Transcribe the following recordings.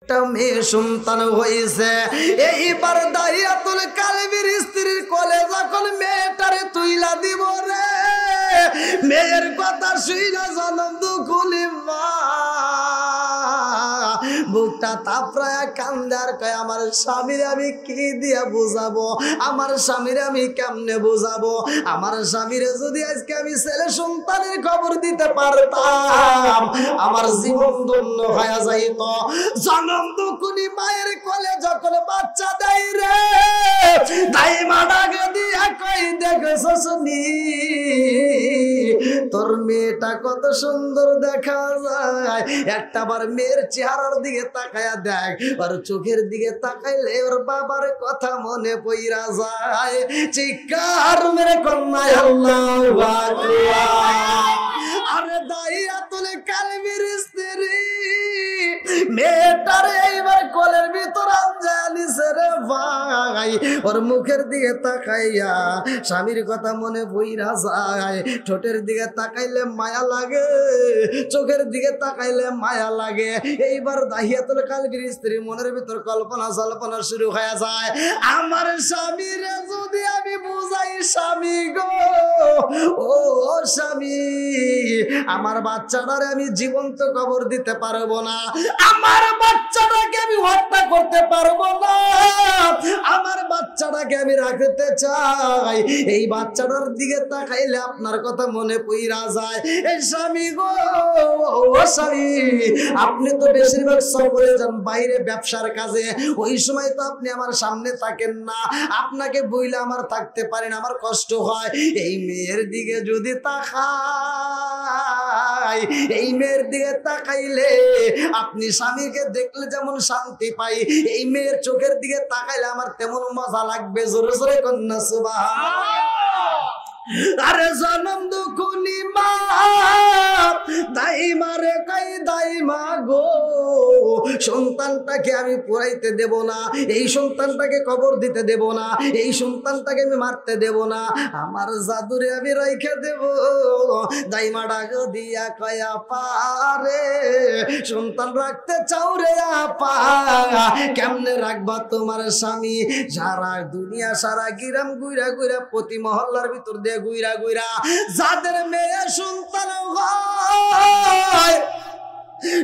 একটা মেয়ে সন্তান হয়েছে। এইবার দাহিয়াতুল কালবির স্ত্রীর কোলে যখন মেয়েটারে তুইলা দিব রে, মেয়ের কথা শুইনা জনম দুকুলি মা বুকটা তাপড়ায়া কান্দার কয় আমার স্বামীর আমি কি দিয়া বুঝাবো, আমার স্বামীর আমি কেমনে বুঝাবো, আমার স্বামীরে যদি আজকে আমি ছেলে সন্তানের খবর দিতে পারতাম আমার জীবন ধন্য হয়ে যাইত। জনম দুকুনি মায়ের কোলে যখন বাচ্চা দেয় রে, তাই মা ডাকে দিয়া কই দেখছো শুনি তোর মেয়েটা কত সুন্দর দেখা যায়, একটা বার মেয়ের চেহারার দিকে তাকায়া দেখ, আর চোখের দিকে তাকাইলে ওর বাবার কথা মনে পইরা যায়। চিৎকার মেরে কন্যায় আল্লাহু আকবার। আরে দাহিয়াতুল কালবির স্ত্রী মেয়েটারে এইবার কোলের ভিতর আনজায়া নিছে রে ভাই, ওর মুখের দিকে তাকাইয়া স্বামীর কথা মনে পইরা যায়। ঠোঁটের দিকে তাকাইলে মায়া লাগে, চোখের দিকে তাকাইলে মায়া লাগে। এইবার দাহিয়াতুল কালবির স্ত্রী মনের ভিতর কল্পনা জল্পনা শুরু হয়ে যায়, আমার স্বামীরে যদি আমি বুঝাই স্বামী গো, ও স্বামী আমার বাচ্চাটারে আমি জীবন্ত কবর দিতে পারবো না, আমার বাচ্চাটাকে আমি হত্যা করতে পারবো না, আমার বাচ্চাটাকে আমি রাখতে চাই। এই বাচ্চাটার দিকে তাকাইলে আপনার কথা মনে পইরা যায়। এই স্বামী গো, ও স্বামী আপনি তো বেশিরভাগ সফরে যান বাইরে ব্যবসার কাজে, ওই সময় তো আপনি আমার সামনে থাকেন না, আপনাকে বইলে আমার থাকতে পারেন, আমার কষ্ট হয়। এই মেয়ের দিকে যদি তাকাই, এই মেয়ের দিকে তাকাইলে আপনি স্বামীকে দেখলে যেমন শান্তি পাই, এই মেয়ের চোখের দিকে তাকাইলে আমার তেমন মজা লাগবে। জোরে জোরে কন্যা সুবহানাল্লাহ। আরে জনম দুকুনি মা দাইমা রে কাই দাইমা গো, সন্তানটাকে আমি পুরাইতে দেব না, এই সন্তানটাকে কবর দিতে দেব না, এই সন্তানটাকে আমি মারতে দেব না, আমার জাদুরে আমি রাইখে দেব। দাইমা ডাক দিয়া কয়া পারে সন্তান রাখতে চাও রে আপা, কেমনে রাখবা তোমার স্বামী? সারা দুনিয়া সারা গ্রাম গুইরা গুইরা প্রতি মহল্লার ভিতর দিয়ে গুইরা গুইরা যাদের মেয়ে সন্তান হয়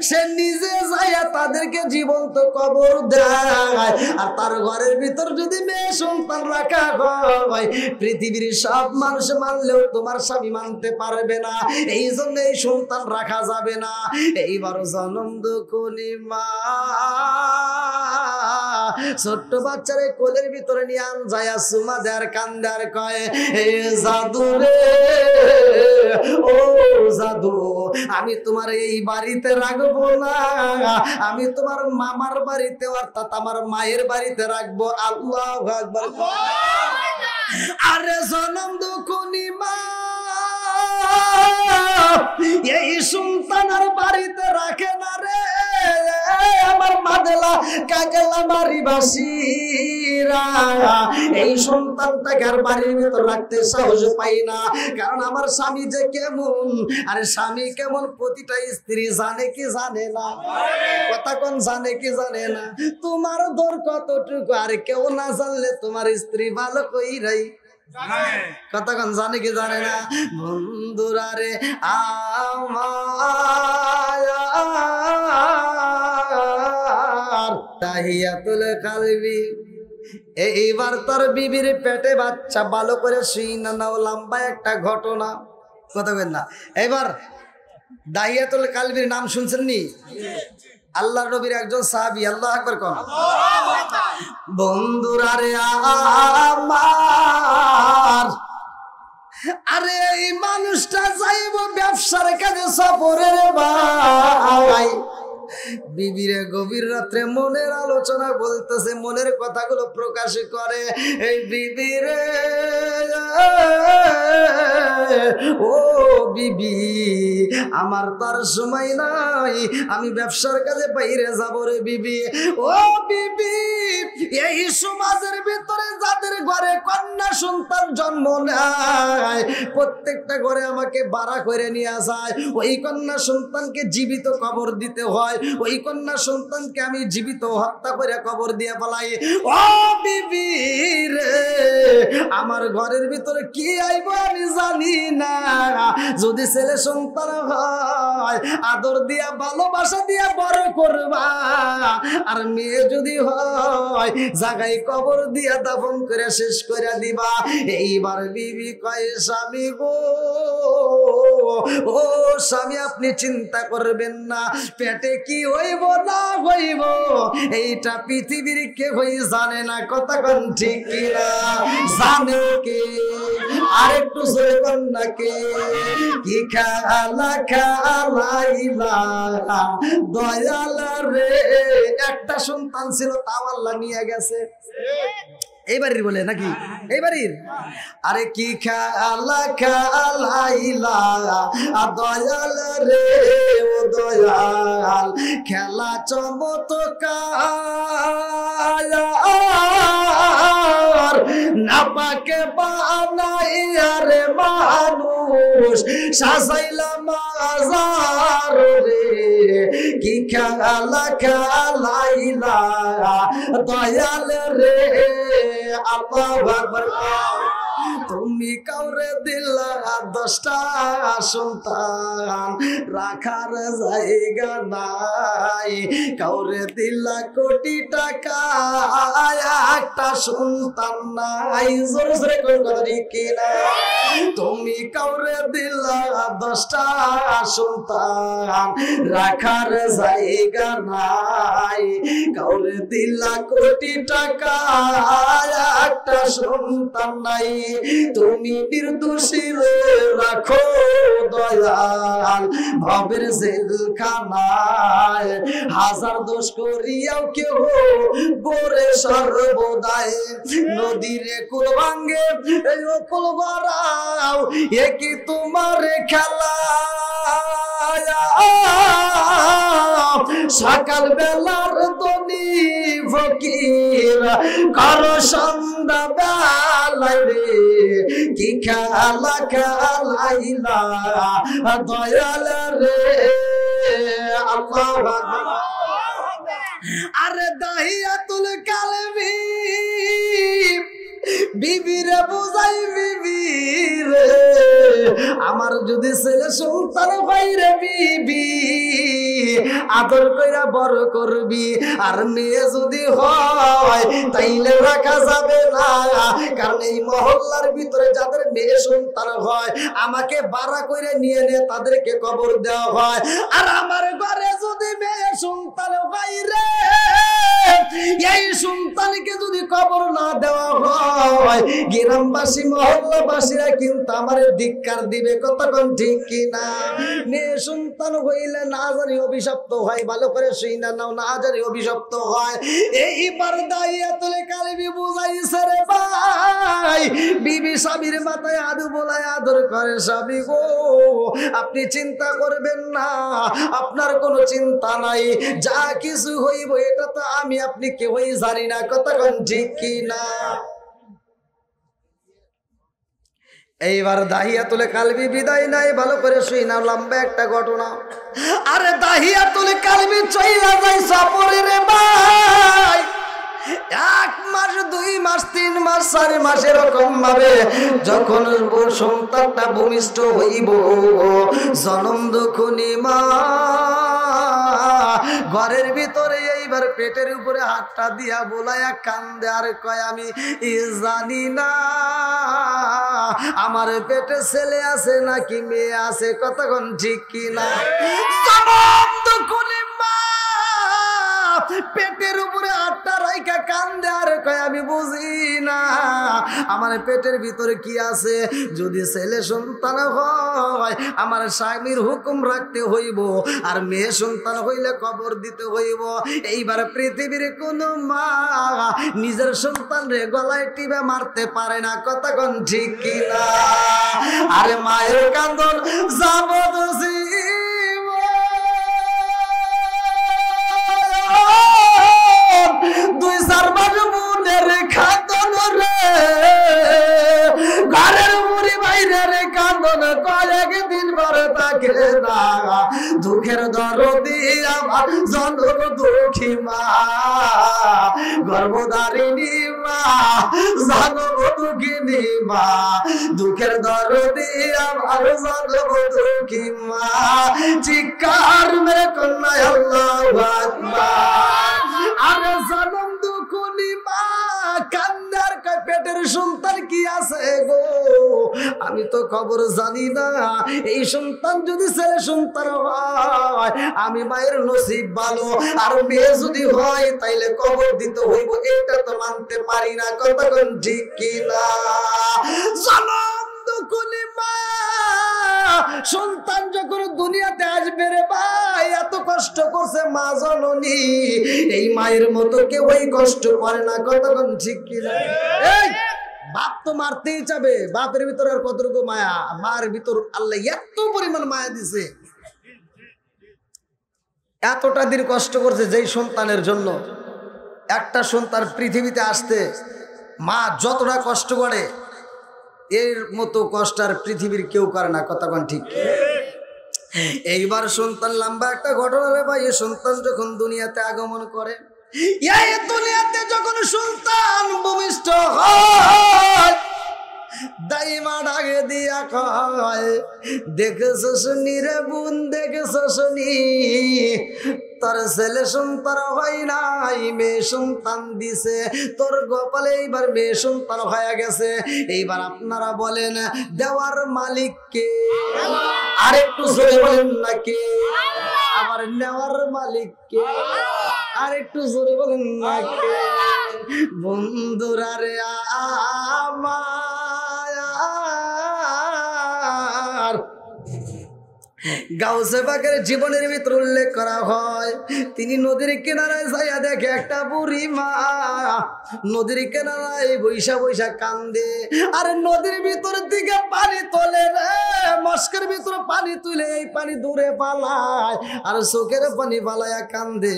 সে নিজে যাইয়া তাদেরকে জীবন্ত কবর দেয়। আর তার ঘরের ভিতর যদি মেয়ে সন্তান রাখা হয়, পৃথিবীর সব মানুষ মানলেও তোমার স্বামী মানতে পারবে না, এই জন্য এই সন্তান রাখা যাবে না। এইবার জনম দুকুনি মা ছোট্ট বাচ্চারে কোলের ভিতরে নিয়ে আন যায়া সুমা দেয়ার কান্দার কয়, এ জাদু রে ও জাদু, আমি তোমার এই বাড়িতে রাখবো না, আমি তোমার মামার বাড়িতে অর্থাৎ আমার মায়ের বাড়িতে রাখবো। আল্লাহু আকবার। আরে জনম দুকুনি মা এই সন্তানের বাড়িতে রাখে না রে আমার মাদেলা কাকেলা মারি বাসিরা, এই সন্তানটাকে আর বাড়ির ভিতর রাখতে সাহস পাই না, কারণ আমার স্বামী যে কেমন, আরে স্বামী কেমন প্রতিটা স্ত্রী জানে কি জানে না, কথা কোন জানে কি জানে না, তোমার দর কতটুকু আর কেউ না জানলে তোমার স্ত্রী ভালো কইরাই কতক্ষণ জানে কি জানে না। বন্ধুরা রে আমার তাহিয়াতুল কালবি এইবার তার বিবির পেটে বাচ্চা ভালো করে শুই না নাও, লম্বা একটা ঘটনা, কথা বলেন না। এবার দাহিয়াতুল কালবির নাম শুনছেন নি? আল্লাহর নবীর একজন সাহাবী, আল্লাহু আকবার কোন। বন্ধুরা রে আমার, আরে এই মানুষটা যাইব ব্যবসার কাজে সফরের ভাই, বিবিরে গভীর রাত্রে মনের আলোচনা বলতেছে, মনের কথাগুলো প্রকাশ করে। এই বিবিরে ও বিবি আমার তার সময় নাই, আমি ব্যবসার কাজে বাইরে যাব রে বিবি। ও বিবি এই সমাজের ভিতরে যাদের ঘরে কন্যা সন্তান জন্ম নেয় প্রত্যেকটা ঘরে আমাকে ভাড়া করে নিয়ে যায়। ওই কন্যা সন্তানকে জীবিত কবর দিতে হয়, ওই কন্যা সন্তানকে আমি জীবিত হত্যা করে কবর দিয়ে পালাই। ও বিবি রে, আমার ঘরের ভিতরে কি আইব আমি জানি না। যদি ছেলে সন্তান হয় আদর দিয়া ভালোবাসা দিয়া বড় করবা, আর মেয়ে যদি হয় জায়গায় কবর দিয়া দাফন করে শেষ করে দিবা। এইবার বিবি কয় স্বামী গো, ও স্বামী আপনি চিন্তা করবেন না, পেটে কি হইব না হইব এইটা পৃথিবীর কেউই জানে না। কথা কোন ঠিক কিনা? জানে কে? আরেকটু জোরে কোন না কে? কি খালা খালাইলা দয়াল রে, একটা সন্তান ছিল তাও আল্লাহ নিয়ে গেছে। এই বাড়ির বলে নাকি? এই বাড়ির? আরে কি খালা খালাইলা দয়াল রে, ও দয়াল খেলা চমৎকার না পাকে বানাইয়া রে মানুষ সাজাইলা মাজার রে। কি খালা খালাইলা দয়াল রে, আল্লাহু আকবার। তুমি কাউরে দিলা 10টা সন্তান রাখার জায়গা নাই, কাউরে দিলা কোটি টাকা একটা সন্তান নাই। জোরে জোরে কথা ঠিক না? তুমি কাউরে দিলা 10টা সন্তান রাখার জায়গা নাই, কাউরে দিলা কোটি টাকা একটা সন্তান নাই। তুমি নির্দোষী রাখো দয়াল ভবের জেলখানায়, হাজার দোষ করিয়াও কেহ গোরে সর্বদাই। নদীরে কুল ভাঙ্গে কুল ভরাও, এ কি তোমার খেলা? সকাল বেলার দনি ফকির কারো সন্ধ্যা বেলায় রে, কি খেলা খেলাইলা দয়াল রে, আল্লাহু আকবার। আরে দাহিয়াতুল কালবি বিবিরে বুঝাই, বিবি রে আমার যদি ছেলে সন্তান বাইরে বিবি আদর কইরা বড় করবি, আর মেয়ে যদি হয় তাইলে রাখা যাবে না। কারণ এই মহল্লার ভিতরে যাদের মেয়ে সন্তান হয় আমাকে ভাড়া করে নিয়ে নে তাদেরকে কবর দেওয়া হয়। আর আমার ঘরে যদি মেয়ে সন্তান বাইরে এই সন্তানকে যদি কবর না দেওয়া হয় গ্রামবাসী মহল্লাবাসীরা কিন্তু আমার ধিক্কার দিবে। কতক্ষণ ঠিক কিনা? মেয়ে সন্তান হইলে না জানি অভিশপ্ত হয়, ভালো করে শুই না নাও, না জানি অভিশপ্ত হয়। এইবার দাইয়াতুল কালবি বুঝাইছে রে ভাই, বিবি স্বামীর মাথায় আদু বলায় আদর করে। স্বামী গো আপনি চিন্তা করবেন না, আপনার কোনো চিন্তা নাই, যা কিছু হইব এটা তো আমি আপনি কেউই জানি না। কতক্ষণ ঠিক কিনা? এইবার দাহিয়াতুল কালবি বিদায় নাই, ভালো করে শুই না, লম্বা একটা ঘটনা। আরে দাহিয়াতুল কালবি চইলা যায় সফরে রে ভাই, 1 মাস 2 মাস 3 মাস 4 মাস এরকম ভাবে যখন সন্তানটা ভূমিষ্ঠ হইব, জনম দুঃখনি মা ঘরের ভিতরে এইবার পেটের উপরে হাতটা দিয়া বোলায়া কান্দে আর কয় আমি জানি না আমার পেটে ছেলে আছে নাকি মেয়ে আছে। কতক্ষণ ঠিক কিনা? জনম দুঃখনি মা পেটের উপরে হাতটা রাইখা কান্দে আর কয় আমি বুঝি না আমার পেটের ভিতরে কি আছে। যদি ছেলে সন্তান হয় আমার স্বামীর হুকুম রাখতে হইব, আর মেয়ে সন্তান হইলে কবর দিতে হইব। এইবার পৃথিবীর কোন মা নিজের সন্তান রে গলায় টিপে মারতে পারে না। কতক্ষণ ঠিক কিনা? আরে মায়ের কান্দন যাবদসি 2-4 মাস দুঃখের দরদি আমার জনম দুঃখী মা, গর্ভধারিণী মা, জনম দুঃখিনী মা, দুঃখের দরদি আমার জনম দুঃখী মা, চিৎকার মেরে কন্যা আল্লাহু আকবার। আরে জনম দুঃখিনী মা কান্দার পেটের সন্তান কি আছে গো, আমি তো খবর জানি না। এই সন্তান যদি ছেলে সন্তান হয় আমি মায়ের নসিব ভালো, আর মেয়ে যদি হয় তাইলে কবর দিতে হইব, এটা তো মানতে পারি না। কতক্ষণ ঠিক কিনা? জনম দুঃখিনী মা সন্তান যখন দুনিয়াতে আসবে রে ভাই, এত কষ্ট করছে মা জননী, এই মায়ের মতো কেউ ওই কষ্ট করে না। কতক্ষণ ঠিক কিনা? এই বাপ তো মারতেই যাবে, বাপের ভিতর আর কতটুকু মায়া, মার ভিতর আল্লাহ এত পরিমাণ মায়া দিছে, এতটা দিন কষ্ট করছে যেই সন্তানের জন্য। একটা সন্তান পৃথিবীতে আসতে মা যতটা কষ্ট করে এর মতো কষ্ট আর পৃথিবীর কেউ করে না। কতক্ষণ ঠিক? এইবার সন্তান লম্বা একটা ঘটনা রে ভাই। সন্তান যখন দুনিয়াতে আগমন করে, এই দুনিয়াতে যখন সন্তান ভূমিষ্ঠ হয়, দাইমা ডাকে দিয়া কয়, দেখেছ শুনি রে বোন, দেখেছ শুনি তোর ছেলে সন্তান হয় নাই, মেয়ে সন্তান দিছে তোর গোপালে, এইবার মেয়ে সন্তান হয়ে গেছে। এইবার আপনারা বলেন দেওয়ার মালিক কে? আর একটু জোরে বলেন না কে? আবার নেওয়ার মালিক কে? আর একটু জোরে বলেন না কে? বন্ধুরা রে আমার গাউসে পাকের জীবনের ভিতর উল্লেখ করা হয়, তিনি নদীর কিনারায় যাইয়া দেখে একটা বুড়ি মা নদীর কিনারায় বৈশা বৈশা কান্দে। আর নদীর ভিতর দিকে পানি তোলে রে, মস্কের ভিতর পানি তুলে এই পানি দূরে পালায়, আর চোখের পানি পালায়া কান্দে।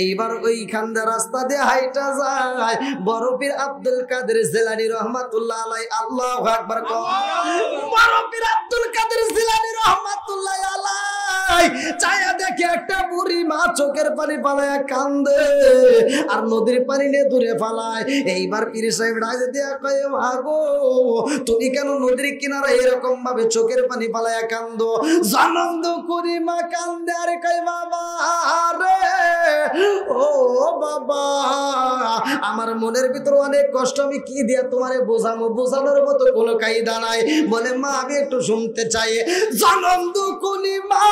এইবার ওই কান্দে রাস্তা দিয়ে হাইটা যায় বড় পীর আব্দুল কাদের জিলানী রহমাতুল্লাহ আলাইহি। আল্লাহু আকবার। বড় পীর আব্দুল কাদের জিলানী রহমাতুল্লাহ আলাইহি চায়া দেখে একটা বুড়ি মা চোখের পানি পালায়া কান্দে, আর নদীর পানি নিয়ে দূরে পালায়। এইবার পীর সাহেব ডাকে দিয়া কয়, মাগো তুমি কেন নদীর কিনারে এরকম ভাবে চোখের পানি পালায়া কান্দো? জনম দুঃখিনী মা কান্দে আর কয়, বাবা রে ও বাবা, আমার মনের ভিতর অনেক কষ্ট, আমি কি দিয়া তোমারে বোঝাবো, বোঝানোর মতো কোনো কায়দা নাই। বলে মা আমি একটু শুনতে চাই। জনম দুঃখিনী মা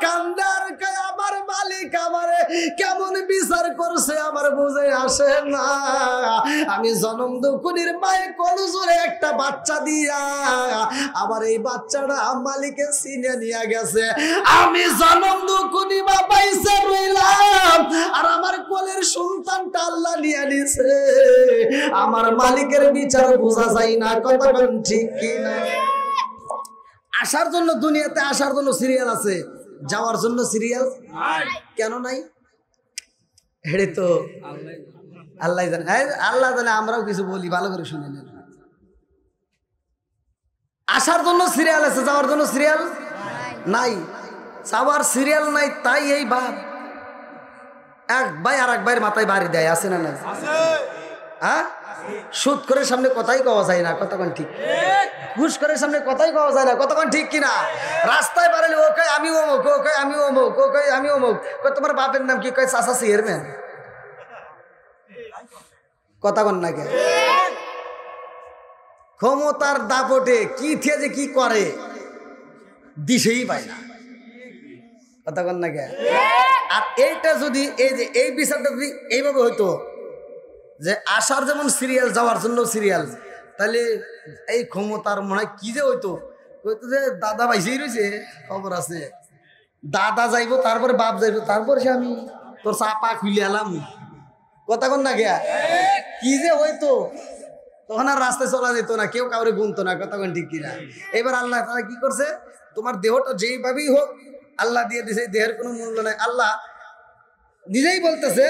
কান্দে আর কয়, আমার মালিক আমারে কেমন বিচার করছে আমার বুঝে আসে না। আমি জনম দুঃখিনীর মায়ে কলজরে একটা বাচ্চা দিয়া আবার এই বাচ্চাটা মালিকে সিনে নিয়ে গেছে। আমি জনম দুঃখিনী মা পাইছে রইলাম, আর আমার কোলের সন্তানটা আল্লাহ নিয়ে নিছে। আমার মালিকের বিচার বোঝা যায় না। কতক্ষণ ঠিক কিনা? আসার জন্য দুনিয়াতে আসার জন্য সিরিয়াল আছে, যাওয়ার জন্য সিরিয়াল কেন নাই? হেড়ে তো আল্লাহ জানে। আল্লাহ জানে, আমরাও কিছু বলি, ভালো করে শুনে নেন। আসার জন্য সিরিয়াল আছে, যাওয়ার জন্য সিরিয়াল নাই। যাওয়ার সিরিয়াল নাই, তাই এই বাপ এক ভাই আর এক ভাইয়ের মাথায় বাড়ি দেয়, আছে না না? হ্যাঁ, সুদ করে সামনে কথাই কওয়া যায় না। কতক্ষণ ঠিক? ঘুষ করে সামনে কথাই কওয়া যায় না। কতক্ষণ ঠিক কিনা? রাস্তায় বাড়ালে ও কয় আমি অমুক, ও কয় আমি অমুক, ও কয় আমি অমুক। তোমার বাপের নাম কি? কয় চাচা চেয়ারম্যান। কতক্ষণ না কে? ক্ষমতার দাপটে কি থেকে যে কি করে দিশেই পায় না। কতক্ষণ না কে? আর এইটা যদি এই যে এই বিচারটা যদি এইভাবে হইতো যে আসার যেমন সিরিয়াল, যাওয়ার জন্য সিরিয়াল, তাহলে এই ক্ষমতার মনে হয় কি যে হইতো, হইতো যে দাদা ভাইসেই রয়েছে, খবর আছে, দাদা যাইবো তারপরে বাপ যাইবো, তারপরে সে আমি তোর চাপা খুলে এলাম। কতক্ষণ না গিয়া কি যে হইতো, তখন আর রাস্তায় চলা যেত না, কেউ কাউরে গুনতো না। কতক্ষণ ঠিক কিনা? এবার আল্লাহ তারা কি করছে, তোমার দেহটা যেইভাবেই হোক আল্লাহ দিয়ে দিছে, দেহের কোনো মূল্য নাই। আল্লাহ নিজেই বলতেছে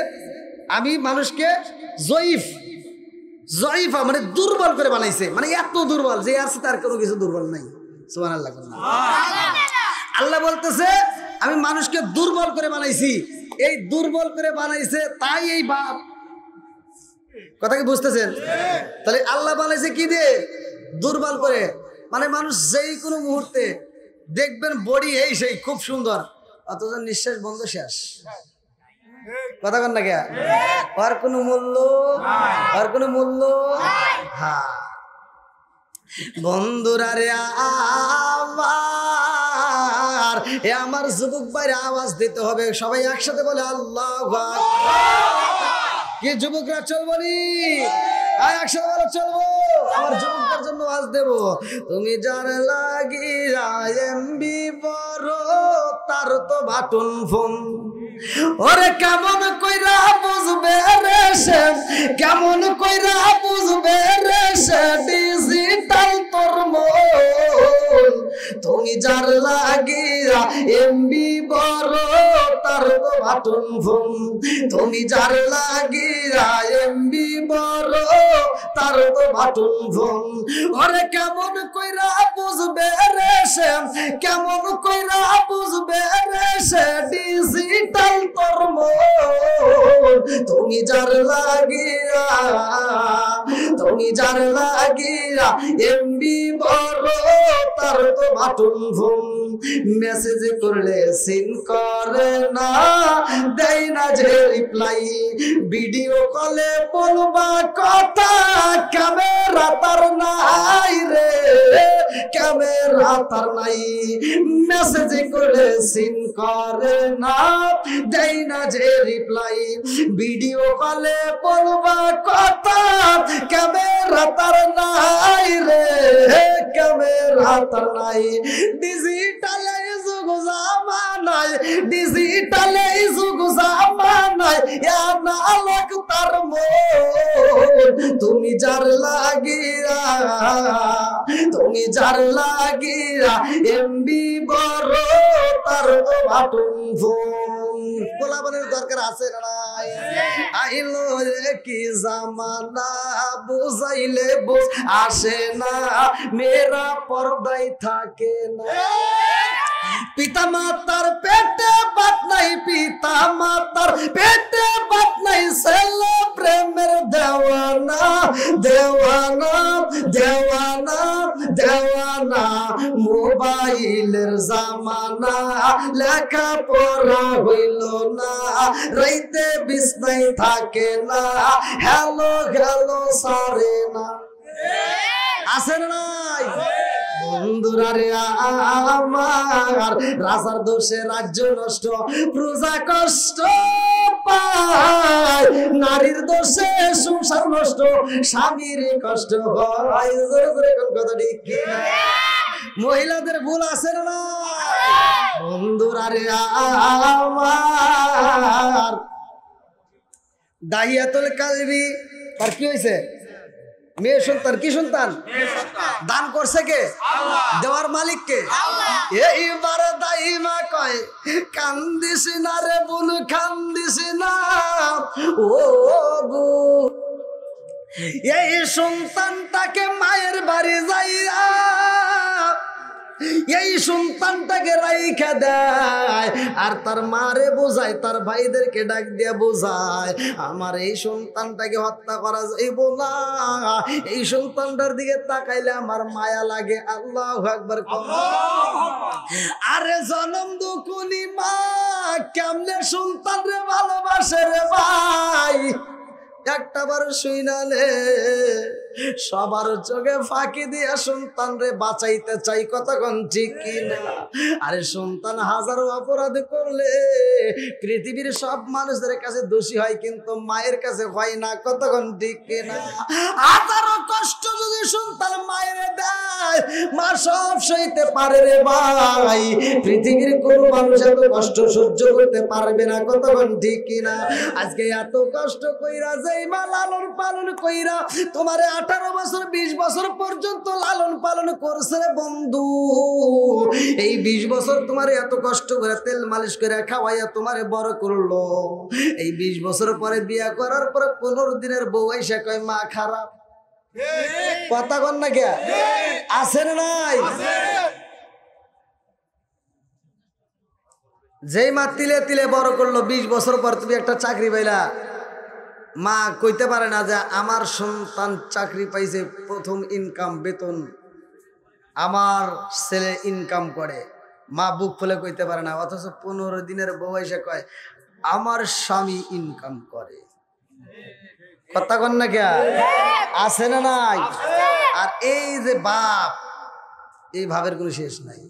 আমি মানুষকে জয়ীফা মানে দুর্বল করে বানাইছে, মানে এত দুর্বল যে আছে তার কোনো কিছু দুর্বল নাই। সুবহানাল্লাহ। আল্লাহ বলতেছে আমি মানুষকে দুর্বল করে বানাইছি, এই দুর্বল করে বানাইছে তাই এই বাপ। কথা কি বুঝতেছেন? তাহলে আল্লাহ বানাইছে কি দিয়ে? দুর্বল করে। মানে মানুষ যেই কোনো মুহূর্তে দেখবেন বডি এই সেই খুব সুন্দর, অথচ নিঃশ্বাস বন্ধ, শেষ। কথা কন না কে? আর কোনো মূল্য, আর কোনো মূল্য। হ্যাঁ বন্ধুরা রে আমার, এ আমার যুবক ভাইরা আওয়াজ দিতে হবে, সবাই একসাথে বলে আল্লাহু আকবার। কি যুবকরা চলবো নি? একসাথে বলে চলবো। আমার যুবকদের জন্য আওয়াজ দেব। তুমি যার লাগিয়া এমবি বড়, তার তো বাটন ফোন। ওরে কেমন কইরা বুঝবে রে সে, কেমন কইরা বুঝবে রে সে ডিজিটাল তোর মন। তুমি যার লাগিয়া এমবি বড়, তার তো বাটন ফোন। তুমি যার লাগিয়া এমবি বড়, তার তো বাটন ফোন। ওরে কেমন কইরা বুঝবে রে সে, কেমন কইরা বুঝবে রে সে ডিজিটাল তোর মন। তুমি যার লাগিয়া, তুমি যার লাগিয়া এমবি বড়, তার তো বাটন ফোন। মেসেজ করলে সিন করে না, দেয় না যে রিপ্লাই। ভিডিও কলে বলবা কথা, ক্যামেরা তার নাই রে, ক্যামেরা তার নাই। মেসেজ করলে সিন করে না, দেয় না যে রিপ্লাই। ভিডিও কলে বলবা কথা, ক্যামেরা তার নাই রে, ক্যামেরা তার নাই। ডিজিটালে যুগ জামানায়, ডিজিটালে যুগ জামানায় আলোক তার মন। তুমি যার লাগিয়া, তুমি যার লাগিয়া এমবি বড়, তার তো বাটন ফোন। গোলাবানের দরকার আছে না নাই? আইলো রে কি জামানা, বুঝাইলে বুঝ আসে না, মেয়েরা পর্দায় থাকে না। পিতা মাতার পেটে বাত নাই, পিতা মাতার পেটে বাত নাই, ছেলে প্রেমের দেওয়ানা, দেওয়ানা, দেওয়ানা, দেওয়ানা। মোবাইলের জামানা, লেখা পড়া হইল না, রাইতে বিছনায় থাকে না, হ্যালো হ্যালো সারে না। আছে না নাই? বন্ধুরা রে আমার, রাজার দোষে রাজ্য নষ্ট, প্রজা কষ্ট পায়। নারীর দোষে সংসার নষ্ট, স্বামীর কষ্ট হয়। কথা ঠিক কিনা? মহিলাদের ভুল আছে না? বন্ধুরা রে আমার, দাহিয়াতুল কালবি তার কি হয়েছে? মেয়ে সন্তান। কি সন্তান? দান করছে কে? দেওয়ার মালিক কে? এইবার দাইমা কয় কান্দিস না রে বোন, কান্দিস না ও গো। এই সন্তানটাকে মায়ের বাড়ি যাইয়া, এই সন্তানটাকে রাইখা দেয়, আর তার মারে বোঝায়, তার ভাইদেরকে ডাক দিয়া বোঝায় আমার এই সন্তানটাকে হত্যা করা যাইব না। এই সন্তানটার দিকে তাকাইলে আমার মায়া লাগে। আল্লাহু আকবার। আরে জনম দুকুনি মা কেমনে সন্তান রে ভালোবাসে রে ভাই, একটা বার শুইনালে সবার চোখে ফাঁকি দিয়া সন্তান রে বাঁচাইতে চাই। কতক্ষণ ঠিক কিনা? আরে সন্তান হাজারো অপরাধ করলে পৃথিবীর সব মানুষদের কাছে দোষী হয়, কিন্তু মায়ের কাছে হয় না। কতক্ষণ ঠিক কিনা? হাজারো কষ্ট যদি সন্তান মায়ের দেয়, মা সব সইতে পারে রে ভাই। পৃথিবীর কোন মানুষ এত কষ্ট সহ্য করতে পারবে না। কতক্ষণ ঠিক কিনা? আজকে এত কষ্ট কইরা যেই মা লালন পালন কইরা তোমারে 18 বছর 20 বছর পর্যন্ত লালন পালন করছে রে বন্ধু, এই 20 বছর তোমারে এত কষ্ট করে তেল মালিশ করে খাওয়াইয়া তোমারে বড় করলো, এই 20 বছর পরে বিয়া করার পরে 15 দিনের বউ আইসা কয় মা খারাপ। কথা কন না কে? আছে না নাই? যেই মা তিলে তিলে বড় করলো, 20 বছর পর তুমি একটা চাকরি পাইলা, মা কইতে পারে না যে আমার সন্তান চাকরি পাইছে, প্রথম ইনকাম বেতন আমার ছেলে ইনকাম করে, মা বুক ফুলে কইতে পারে না। অথচ 15 দিনের বউ এসে কয় আমার স্বামী ইনকাম করে। কথা কন না কে আছে না নাই? আর এই যে বাপ, এই ভাবের কোনো শেষ নাই।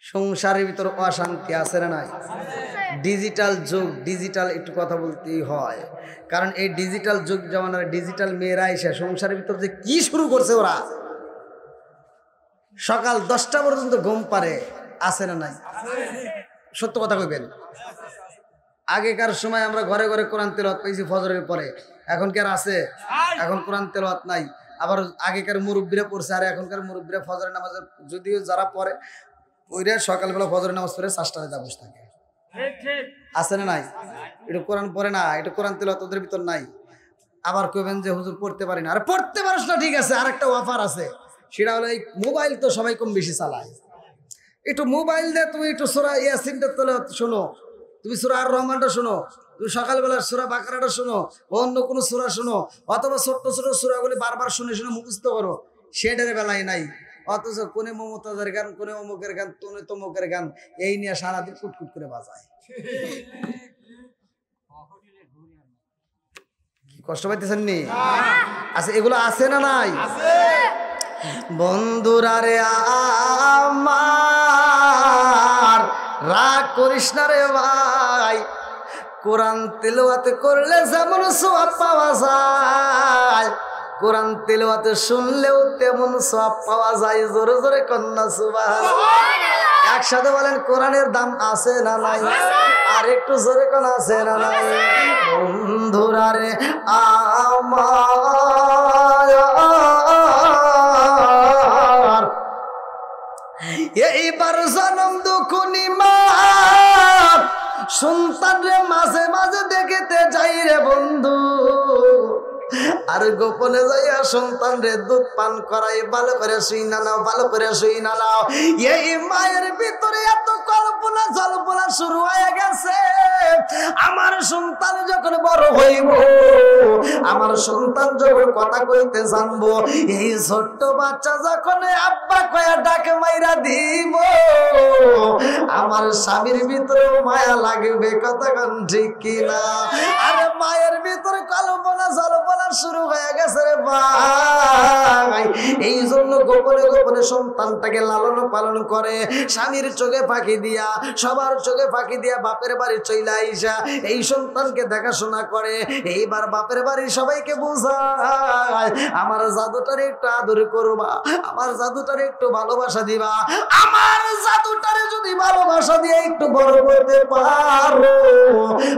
সংসারের ভিতর অশান্তি আছে না নাই? ডিজিটাল যুগ, ডিজিটাল একটু কথা বলতেই হয়, কারণ এই ডিজিটাল যুগ জামানার ডিজিটাল মেয়েরা এসে সংসারের ভিতর যে কি শুরু করছে, ওরা সকাল 10টা পর্যন্ত ঘুম পারে, আছে না নাই? সত্য কথা কইবেন। আগেকার সময় আমরা ঘরে ঘরে কোরআন তেলাওয়াত পাইছি ফজরের পরে, এখন কি আর আছে? এখন কোরআন তেলাওয়াত নাই। আবার আগেকার মুরব্বীরা পড়ছে, আর এখনকার মুরব্বীরা ফজরের নামাজ যদিও যারা পড়ে ওইরা সকালবেলা ফজরের নামাজ পড়ে 4টায় বসে থাকে, আছে না নাই? এটা কোরআন পড়ে না, এটা কোরআন তেলাওয়াত ওদের ভিতর নাই। আবার কইবেন যে হুজুর পড়তে পারি না, আরে পড়তে পারছ না ঠিক আছে, আর একটা অফার আছে, সেটা হলো এই মোবাইল তো সবাই কম বেশি চালায়, একটু মোবাইল দিয়ে তুমি একটু সূরা ইয়াসিনটা তেলাওয়াত শোনো, তুমি সূরা আর রহমানটা শোনো, তুমি সকালবেলা সূরা বাকারাটা শোনো, অন্য কোনো সূরা শোনো, অথবা ছোট্ট ছোট সূরাগুলি বারবার শুনে শুনে মুখস্থ করো, সেটার বেলায় নাই। অথচ কোনে মমতাজের গান, কোনে অমুকের গান, কোনে তমুকের গান, এই নিয়ে সারাদিন কুটকুট করে বাজায়। কষ্ট পাইতেছেন নি? আচ্ছা, এগুলো আছে না নাই? বন্ধুরা রে আমার, রাগ করিস না রে ভাই, কোরআন তেলাওয়াত করলে যেমন সওয়াব পাওয়া যায়, কোরআন তেলাওয়াত শুনলেও তেমন সওয়াব পাওয়া যায়। জোরে জোরে কন্যা সুবহানাল্লাহ। একসাথে বলেন কোরআনের দাম আছে না নাই? আর একটু জোরে কোন আছে না নাই? বন্ধুরা রে আমার, এইবার জনম দুখুনি মা সন্তান রে মাঝে মাঝে দেখিতে যাই রে বন্ধু, আর গোপনে যাইয়া সন্তান রে দুধ পান করাই, ভালো করে শুই না নাও, ভালো করে শুই না নাও। এই মায়ের ভিতরে এত কল্পনা জল্পনা শুরু হয়ে গেছে, আমার সন্তান যখন বড় হইব, আমার সন্তান যখন কথা কইতে জানবো, এই ছোট্ট বাচ্চা যখন আব্বা কয়া ডাকে মাইরা দিব, আমার স্বামীর ভিতরে মায়া লাগবে। কথা কোন ঠিক কিনা? আরে মায়ের ভিতরে কল্পনা জল্পনা শুরু হয়ে গেছে রে ভাই। এই জন্য গোপনে গোপনে সন্তানটাকে লালন পালন করে, স্বামীর চোখে ফাঁকি দিয়া, সবার চোখে ফাঁকি দিয়া বাপের বাড়ি চইলা আইসা এই সন্তানকে দেখাশোনা করে। এইবার বাপের বাড়ির সবাইকে বোঝায়, আমার জাদুটারে একটু আদর করবা, আমার জাদুটারে একটু ভালোবাসা দিবা, আমার জাদুটারে যদি ভালোবাসা দিয়ে একটু বড় করতে পারো,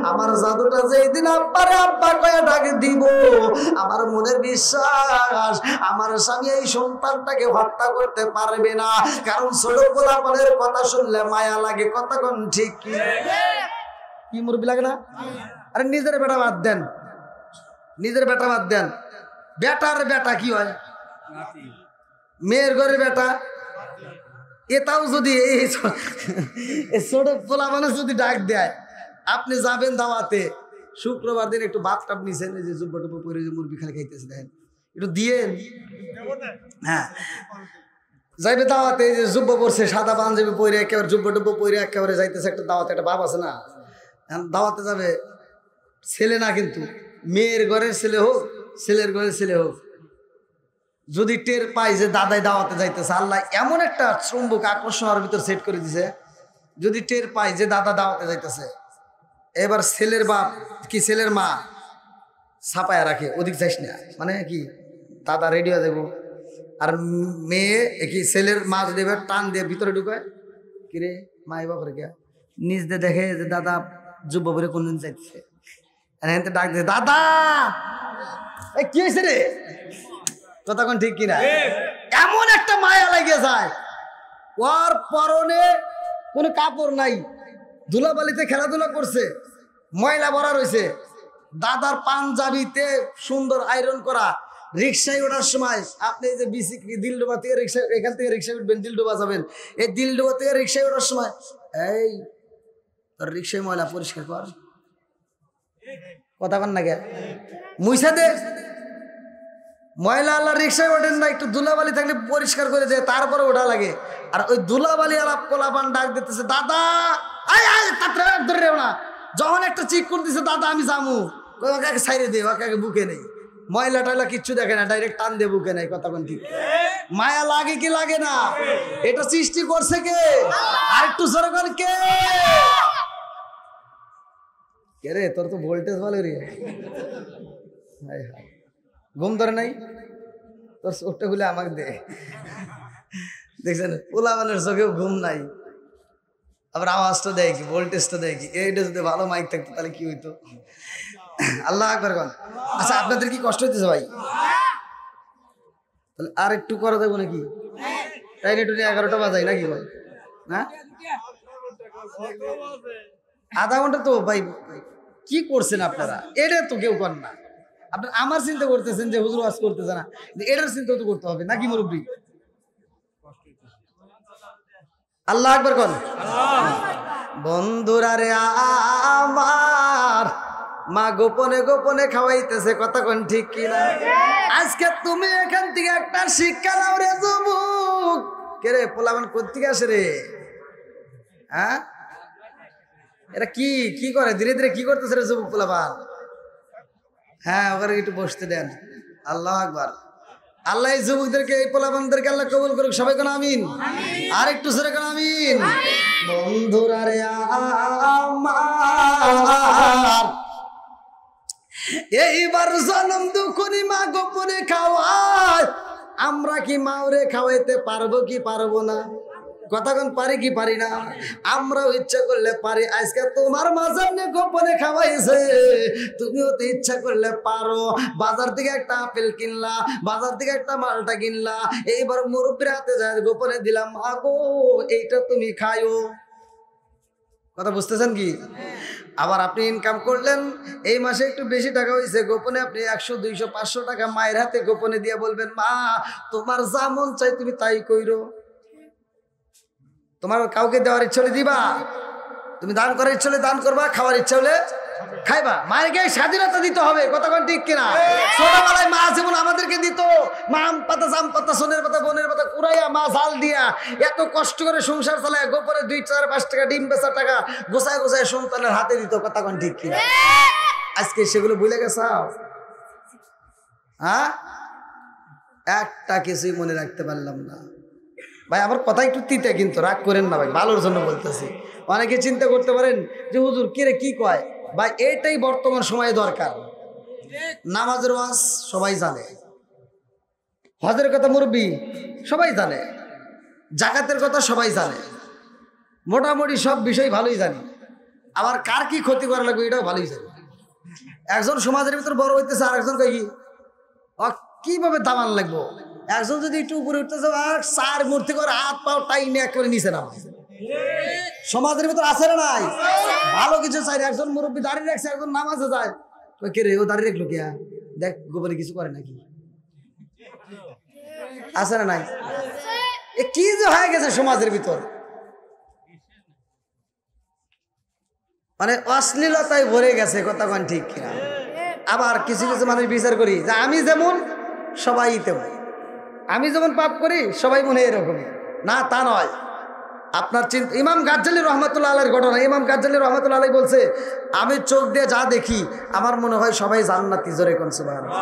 আমার জাদুটা যেই দিন আব্বারে আব্বা কয়ে ডাকে দিব, আমার মনের বিশ্বাস আমার স্বামী এই সন্তানটাকে হত্যা করতে পারবে না। কারণ ছোট পোলাপানের কথা শুনলে মায়া লাগে। কথা কোন ঠিক কি? কি মুরবি লাগে না? আরে নিজের বেটা বাদ দেন, নিজের বেটা বাদ দেন, বেটার বেটা কি হয়? মেয়ের ঘরের বেটা। এটাও যদি এই ছোট পোলাপানে যদি ডাক দেয়, আপনি যাবেন দাওয়াতে, শুক্রবার দিন একটু ভাত টাপ নিছেন, যে জুব্বা টুব্বা পরে যে মুরগি খালি খাইতেছে, দেখেন একটু দিয়েন। হ্যাঁ, যাইবে দাওয়াতে, যে জুব্বা পরছে, সাদা পাঞ্জাবি পরে একেবারে জুব্বা টুব্বা পরে একেবারে যাইতেছে একটা দাওয়াতে, একটা বাপ আছে না, দাওয়াতে যাবে, ছেলে না কিন্তু মেয়ের ঘরের ছেলে হোক, ছেলের ঘরের ছেলে হোক, যদি টের পাই যে দাদাই দাওয়াতে যাইতেছে, আল্লাহ এমন একটা চুম্বক আকর্ষণের ভিতর সেট করে দিছে, যদি টের পাই যে দাদা দাওয়াতে যাইতেছে, এবার ছেলের বাপ কি ছেলের মা ছাপায়া রাখে, ওদিক যাইস না, মানে কি দাদা রেডি হয়ে যাবো। আর মেয়ে কি ছেলের মা যদি এবার টান দিয়ে ভিতরে ঢুকায়, কিরে মা এবার করে কে নিজ দিয়ে দেখে যে দাদা যুব করে কোনদিন যাইতেছে, ডাক দিয়ে দাদা কি হয়েছে রে? তখন ঠিক কিনা? এমন একটা মায়া লাগিয়ে যায়, ওর পরনে কোনো কাপড় নাই, ধুলাবালিতে খেলাধুলা করছে, ময়লা ভরা রয়েছে, দাদার পাঞ্জাবিতে সুন্দর আয়রন করা, রিক্সায় ওঠার সময় আপনি যে দিলডোবা থেকে রিক্সা, এখান থেকে রিক্সায় উঠবেন, দিলডোবা যাবেন, এই দিলডোবা থেকে রিক্সায় ওঠার সময় এই তোর রিক্সায় ময়লা পরিষ্কার কর, কথা কন না কে মুইসা দে। ময়লা আল্লাহ রিক্সায় ওঠেন না, একটু ধুলাবালি থাকলে পরিষ্কার করে দেয়, তারপরে ওঠা লাগে। আর ওই ধুলাবালি আর পোলাপান ডাক দিতেছে, দাদা ধরে না। যখন একটা চিক করতেছে, দাদা আমি যামু, ওকে সাইরে দে, ওকে বুকে নেই, ময়লা টয়লা কিচ্ছু দেখে না, ডাইরেক্ট টান দিয়ে বুকে নেই। কথা কোন ঠিক? মায়া লাগে কি লাগে না? এটা সৃষ্টি করছে কে? আর একটু জোরে কর কে? কে রে? তোর তো ভোল্টেজ ভালো রে। ঘুম ধরে নাই তোর? চোখটা খুলে আমাকে দে। দেখছেন পোলাপানের চোখেও ঘুম নাই, আবার আওয়াজটা দেয় কি, ভোল্টেজটা দেয় কি। এইটা যদি ভালো মাইক থাকতো তাহলে কি হইতো? আল্লাহ আকবার কন। আচ্ছা আপনাদের কি কষ্ট হইতেছে ভাই? তাহলে আর একটু করা দেবো নাকি? টাইনে টুনি 11টা বাজাই নাকি ভাই? হ্যাঁ আধা ঘন্টা তো ভাই কি করছেন আপনারা? এটা তো কেউ করেন না। আপনার আমার চিন্তা করতেছেন যে হুজুর ওয়াজ করতেছে না, এটার চিন্তা তো করতে হবে নাকি মুরব্বী? আল্লাহ আকবার কন। বন্ধুরা রে আমার, মা গোপনে গোপনে খাওয়াইতেছে, কথা কোন ঠিক কিনা? আজকে তুমি এখান থেকে একটা শিক্ষা নাও রে যুবক। কে রে পোলাপান কোত্থেকে আসে রে? হ্যাঁ এরা কি কি করে? ধীরে ধীরে কি করতেছে রে যুবক পোলাপান? হ্যাঁ ওখানে একটু বসতে দেন। আল্লাহ আকবার। আল্লাহ এই যুবকদেরকে, এই পোলাপানদেরকে আল্লাহ কবুল করুক। সবাই কোন আমিন। আর একটু জোরে কোন আমিন। বন্ধুরা রে আমার, এইবার জনম দুঃখনি মা গোপনে খাওয়ায়। আমরা কি মাওরে খাওয়াইতে পারবো কি পারবো না? কতক্ষণ পারি কি পারি না? আমরাও ইচ্ছা করলে পারি। আজকে তোমার মাঝানে গোপনে খাওয়াইছে, তুমিও তো ইচ্ছা করলে পারো। বাজার থেকে একটা আপেল কিনলা, বাজার থেকে একটা মালটা কিনলা, এইবার মুরব্বির হাতে যায় গোপনে দিলাম, আগো এইটা তুমি খাইও। কথা বুঝতেছেন কি? আবার আপনি ইনকাম করলেন, এই মাসে একটু বেশি টাকা হয়েছে, গোপনে আপনি 100 200 500 টাকা মায়ের হাতে গোপনে দিয়ে বলবেন, মা তোমার যা মন চাই তুমি তাই কইরো। তোমার কাউকে দেওয়ার ইচ্ছা হলে দিবা, তুমি দান করার ইচ্ছা হলে দান করবা, খাওয়ার ইচ্ছা হলে খাইবা। মায়েরকে স্বাধীনতা দিতে হবে, কতক্ষণ ঠিক কিনা? ছোটবেলায় মা যেমন আমাদেরকে দিত, মা আম পাতা জাম পাতা সোনের পাতা বনের পাতা কুড়াইয়া, মা জাল দিয়া এত কষ্ট করে সংসার চালায়, গোপরে 2 4 5 টাকা ডিম বেচার টাকা গোছায় গোছায় সন্তানের হাতে দিত, কতক্ষণ ঠিক কিনা? আজকে সেগুলো ভুলে গেছ? হ্যাঁ একটা কিছুই মনে রাখতে পারলাম না ভাই। আমার কথা একটু তিতে, কিন্তু রাগ করেন না ভাই, ভালোর জন্য বলতেছি। অনেকে চিন্তা করতে পারেন যে হুজুর কিরে কি কয় ভাই, এটাই বর্তমান সময়ে দরকার। নামাজের ওয়াজ সবাই জানে, হজের কথা মুরব্বি সবাই জানে, জাকাতের কথা সবাই জানে, মোটামুটি সব বিষয় ভালোই জানি। আবার কার কি ক্ষতি করা লাগবে এটাও ভালোই জানি। একজন সমাজের ভিতর বড় হইতেছে, আর একজন কই কি কিভাবে দামান লাগবো। একজন যদি একটু উপরে উঠতেছে আর 4 মূর্তি করে হাত পাও টাইনে একেবারে নিচে নামে। সমাজের ভিতর আছে না নাই? ভালো কিছু চাই। একজন মুরব্বী দাঁড়িয়ে রাখছে, একজন নামাজে যায়, কে রে ও দাঁড়িয়ে রাখলো কে? দেখ গোপনে কিছু করে নাকি? আছে না নাই? এ কি যে হয়ে গেছে সমাজের ভিতর, মানে অশ্লীলতায় ভরে গেছে, কতক্ষণ ঠিক কিনা? আবার কিছু কিছু মানুষ বিচার করি যে আমি যেমন সবাই তেমন, আমি যেমন পাপ করি সবাই মনে এরকমই না, তা নয়। আপনার চিন্তা, ইমাম গাজ্জালি রহমতুল্লাহ আলাইহির ঘটনা। ইমাম গাজ্জালি রহমতুল্লাহ আলাইহি বলছে, আমি চোখ দিয়ে যা দেখি আমার মনে হয় সবাই জান্নাতি। জোরে কোন সুবহানাল্লাহ।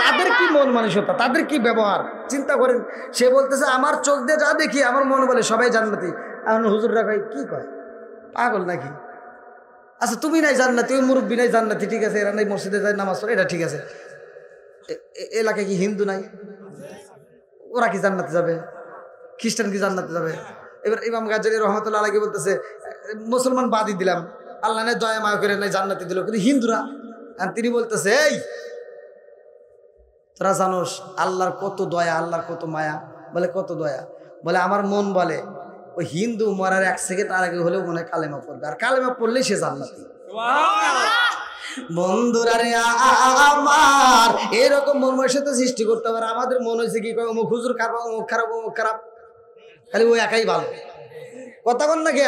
তাদের কি মন মানসিকতা, তাদের কি ব্যবহার চিন্তা করেন। সে বলতেছে আমার চোখ দিয়ে যা দেখি আমার মনে বলে সবাই জান্নাতি। এখন হুজুররা কয় কি কয়, পাগল নাকি? আচ্ছা তুমি নাই জান্নাতি, ওই মুরব্বী নাই জান্নাতি, ঠিক আছে, এরা নাই মসজিদে যায় নামাজ পড়ে, এটা ঠিক আছে। এলাকায় কি হিন্দু নাই? ওরা কি জান্নাতে যাবে? খ্রিস্টান কি জান্নাতে যাবে? এবার ইমাম গাজ্জালি রহমতুল্লাহ আলাইহি বলতেছে, মুসলমান বাদই দিলাম, আল্লাহ নাই দয়া মায়া করে নাই জান্নাতে দিল, কিন্তু হিন্দুরা। আর তিনি বলতেছে, এই তোরা জানোস আল্লাহর কত দয়া, আল্লাহর কত মায়া? বলে কত দয়া? বলে আমার মন বলে ওই হিন্দু মরার 1 সেকেন্ড আর আগে হলেও মনে হয় কালেমা পড়বে, আর কালেমা পড়লেই সে জান্নাতি। বন্ধুরা রে আমার, এরকম মন মানসিকতা সৃষ্টি করতে পারে। আমাদের মন হয়েছে কি, অমুক হুজুর খারাপ, অমুক খারাপ, অমুক খারাপ, খালি ওই একাই ভালো। কথা বল না কে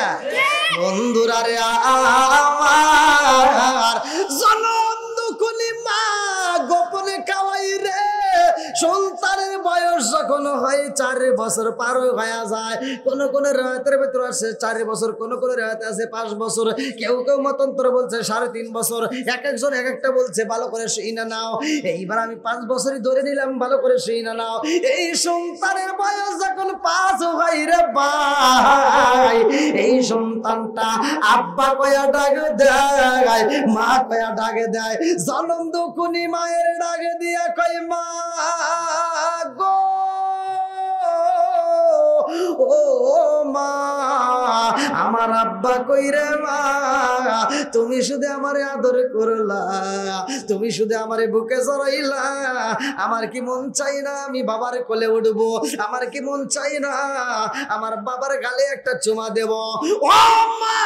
বন্ধুরা রে আমার জনম দুকুনি মা গোপনে খাওয়াই রে সন্তানের বয়স যখন হয় 4 বছর পার হয়ে যায়, কোন কোন রেওয়ায়েতের ভিতর আছে 4 বছর, কোন কোন রেওয়ায়েতে আছে 5 বছর, কেউ কেউ মতান্তর বলছে 3.5 বছর, এক একজন এক একটা বলছে, ভালো করে শুই না নাও। এইবার আমি 5 বছরই ধরে নিলাম, ভালো করে শুই না নাও। এই সন্তানের বয়স যখন 5 হয় রে ভাই, এই সন্তানটা আব্বা কয়া ডাক দেয়, মা কয়া ডাক দেয়। জনম দুকুনি মায়ের ডাক দিয়া কয় মা গো, ও মা আমার আব্বা কই রে মা, তুমি শুধু আমারে আদর করলা, তুমি শুধু আমারে বুকে জড়াইলা, আমার কি মন চাই না আমি বাবার কোলে উঠবো, আমার কি মন চাই না আমার বাবার গালে একটা চুমা দেব। ও মা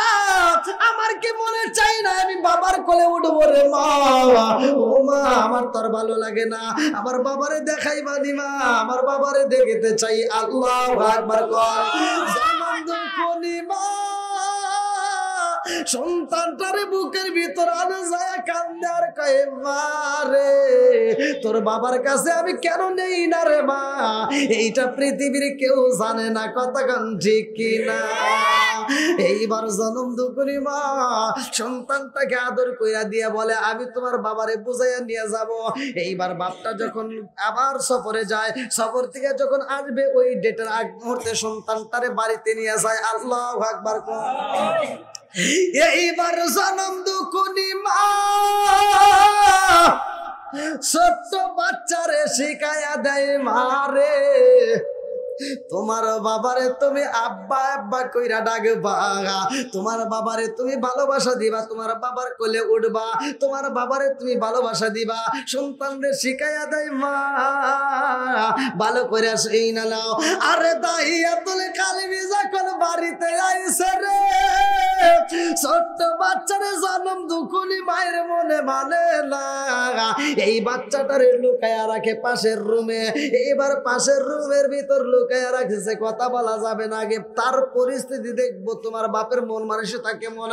আমার কি মনে চাই না আমি বাবার কোলে উঠবো রে মা। ও মা আমার তোর ভালো লাগে না, আমার বাবারে দেখাইবা দি মা, আমার বাবারে দেখতে চাই। আল্লাহু আকবার কর। জানন্দুকুনি মা সন্তানটারে বুকের ভিতর আনে যায় কান্দে আর কয় মা রে তোর বাবার কাছে আমি কেন নেই না রে মা, এইটা পৃথিবীর কেউ জানে না, কথা কান ঠিক কিনা। এইবার জনম দুকুনি মা সন্তানটাকে আদর কইরা দিয়া বলে আমি তোমার বাবারে বুঝাইয়া নিয়ে যাব। এইবার বাপটা যখন আবার সফরে যায়, সফর থেকে যখন আসবে ওই ডেটের আগ মুহূর্তে সন্তানটারে বাড়িতে নিয়ে যায়। আল্লাহু আকবার। এইবার জনম দুকুনি মা ছোট্ট বাচ্চারে শিখায়া দেয় মারে তোমার বাবারে তুমি আব্বা আব্বা কইরা ডাকবা, তোমার বাবারে তুমি ভালোবাসা দিবা, তোমার বাবার কোলে উঠবা, তোমার বাবারে তুমি ভালোবাসা দিবা। সন্তানদের শিখাইয়া দেয় মা, ভালো করে সেই না নাও। আরে দাহিয়াতুল কালবি যখন বাড়িতে আইছে রে, ছোট্ট বাচ্চারে জনম দুকুনি মায়ের মনে মানে না, এই বাচ্চাটারে লুকায়া রাখে পাশের রুমে। এইবার পাশের রুমের ভিতর লুকায়া রাখছে, কথা বলা যাবে না, আগে তার পরিস্থিতি দেখবো তোমার বাপের মন মানসিকতা কেমন।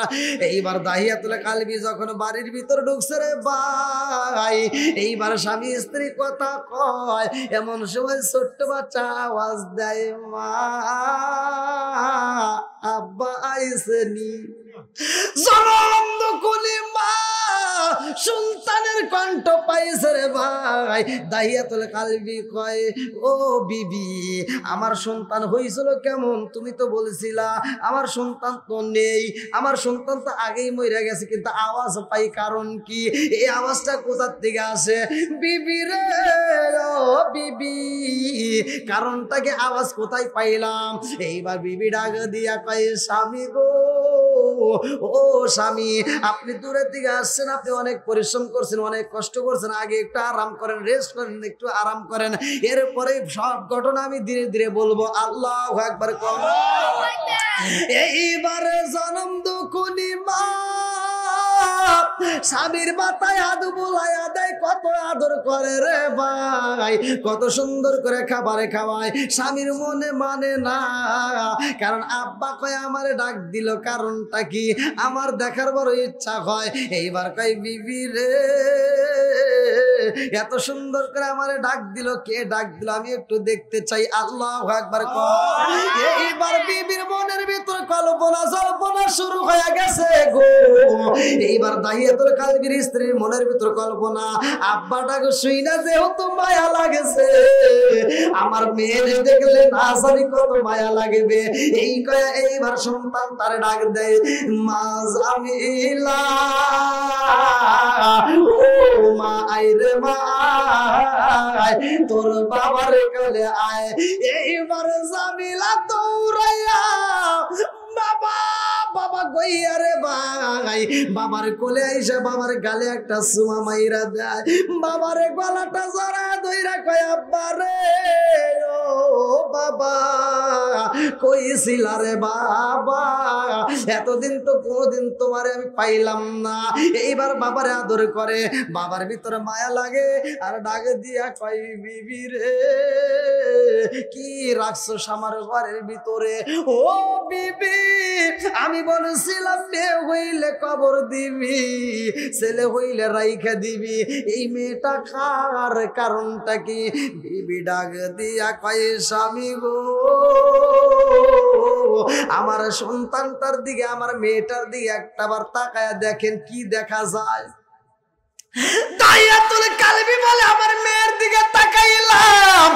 এইবার দাহিয়াতুল কালবি যখন বাড়ির ভিতর ঢুকছে রে ভাই, এইবার স্বামী স্ত্রী কথা কয়, এমন সময় ছোট্ট বাচ্চা আওয়াজ দেয় মা আব্বা আইসেনি। জনম দুকুনি মা সন্তানের কণ্ঠ পাইছে রে ভাই। দাহিয়াতুল কালবি কয় ও বিবি আমার সন্তান হইছিল কেমন, তুমি তো বলেছিলা আমার সন্তান তো নেই, আমার সন্তান তো আগেই মরে গেছে, কিন্তু আওয়াজ পাই কারণ কি, এই আওয়াজটা কোথা থেকে আসে? বিবি রে ও বিবি কারণটাকে আওয়াজ কোথায় পাইলাম? এইবার বিবি ডাক দিয়া কয় স্বামী গো, ও স্বামী আপনি দূরের দিকে আসছেন, আপনি অনেক পরিশ্রম করছেন, অনেক কষ্ট করছেন, আগে একটু আরাম করেন, রেস্ট করেন, একটু আরাম করেন, এরপরে সব ঘটনা আমি ধীরে ধীরে বলবো। আল্লাহু আকবার। এইবারে জনম দুকুনি মা স্বামীর মাথায় হাত বুলাইয়া দেয়, কত আদর করে রে ভাই, কত সুন্দর করে খাবারে খাওয়ায়। স্বামীর মনে মানে না, কারণ আব্বা কয় আমারে ডাক দিল, কারণটা কি আমার দেখার বড় ইচ্ছা হয়। এইবার কয় বিবি রে এত সুন্দর করে আমারে ডাক দিল, কে ডাক দিল আমি একটু দেখতে চাই। আল্লাহু আকবার। এইবার বিবির মনের ভিতর কল্পনা জল্পনা শুরু হয়ে গেছে গো। এইবার দাহিয়াতুল কালবির স্ত্রীর মনের ভিতর কল্পনা, আব্বাটাকে শুই না যেহেতু মায়া লাগেছে, আমার মেয়ের দেখলে না জানি কত মায়া লাগবে। এই কয়া এইবার সন্তান তারে ডাক দেয় মা জামিলা, ও মা আইরে মা তোর বাবার কোলে আয়। এইবার জামিলা দৌড়াইয়া বাবা বাবা কইয়া রে ভাই, বাবার কোলে আইসা বাবার গালে একটা চুমা মাইরা দেয়, বাবার গলাটা জড়া ধইরা কয় আব্বা রে ও বাবা কইছিলা রে বাবা, এতদিন তো কোনোদিন তোমারে আমি পাইলাম না। এইবার বাবারে আদর করে, বাবার ভিতরে মায়া লাগে আর ডাক দিয়া কই বিবি রে কি রাখছো আমার ঘরের ভিতরে? ও বিবি আমি বলেছিলাম মেয়ে হইলে কবর দিবি, ছেলে হইলে রাইখা দিবি, এই মেয়েটা খার কারণটা কি? বিবি ডাক দিয়া কয় স্বামী গো আমার সন্তানটার দিকে আমার মেয়েটার দিকে একটাবার তাকায়া দেখেন কি দেখা যায়। দাইয়াতুল কালবি বলে আমার মেয়ের দিকে তাকাইলাম,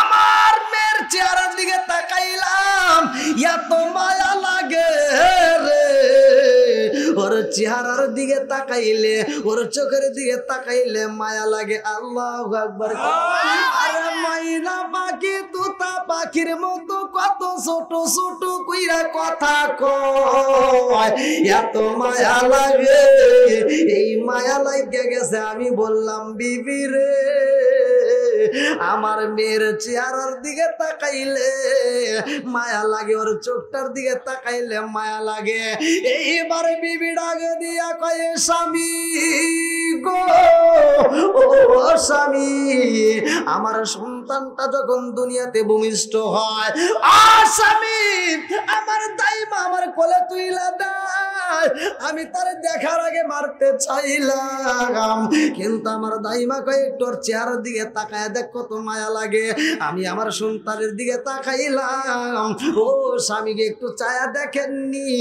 আমার মেয়ের চেহারার দিকে তাকাইলাম, এত মায়া লাগে রে। ওর চেহারার দিকে তাকাইলে, ওর চোখের দিকে তাকাইলে মায়া লাগে। আল্লাহু আকবার। আরে মাইনা পাখি তোতা পাখির মতো কত ছোট ছোট কইরা কথা কয়, এত মায়া লাগে। এই মায়া লাগে গেছে, আমি বললাম বিবি রে আমার মেয়ের চেহারার দিকে তাকাইলে মায়া লাগে, ওর চোখটার দিকে তাকাইলে মায়া লাগে। এইবারে বিবি ডাক দিয়া কয়ে স্বামী গো ও স্বামী আমার সন্তানটা যখন দুনিয়াতে ভূমিষ্ঠ হয়, স্বামী আমার দাইমা আমার কোলে তুইলা দেয়, আমি তার দেখার আগে মারতে চাইলাম, কিন্তু আমার দাইমা কয়েকটু ওর চেহারার দিকে তাকায় দেখ কত মায়া লাগে। আমি আমার সন্তানের দিকে তাকাইলাম, ও স্বামীকে একটু চায়া দেখেননি?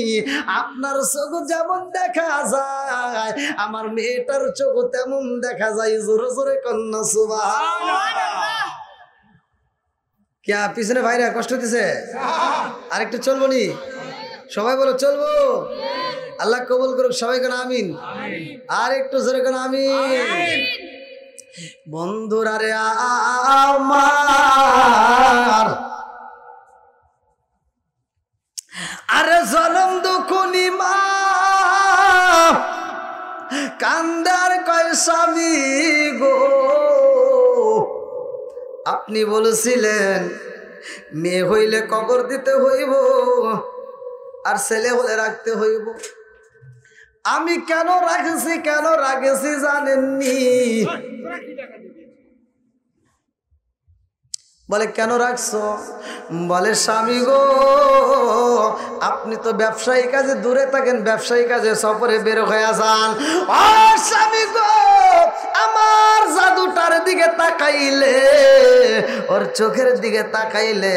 আপনার চোখ যেমন দেখা যায় আমার মেয়েটার চোখ তেমন দেখা যায়। জোরে জোরে কন্যা সুবহানাল্লাহ। কে পিছনে ভাইরা কষ্ট দিছে? আরেকটু চলবো নি? সবাই বলো চলবো। আল্লাহ কবুল করুক, সবাই কেন আমিন। আর একটু জোরে কেন আমিন। বন্ধুরা রে আমার, আরে জনম দুখুনি মা কান্দার কয় স্বামী গো, আপনি বলেছিলেন মেয়ে হইলে কবর দিতে হইব আর ছেলে হলে রাখতে হইব। আমি কেন রাখেছি জানেননি? বলে কেন রাখছো? বলে স্বামী গো আপনি তো ব্যবসায়ী কাজে দূরে থাকেন, ব্যবসায়ী কাজে সফরে বের হয়ে যান। ও স্বামী গো আমার জাদুটার দিকে তাকাইলে, ওর চোখের দিকে তাকাইলে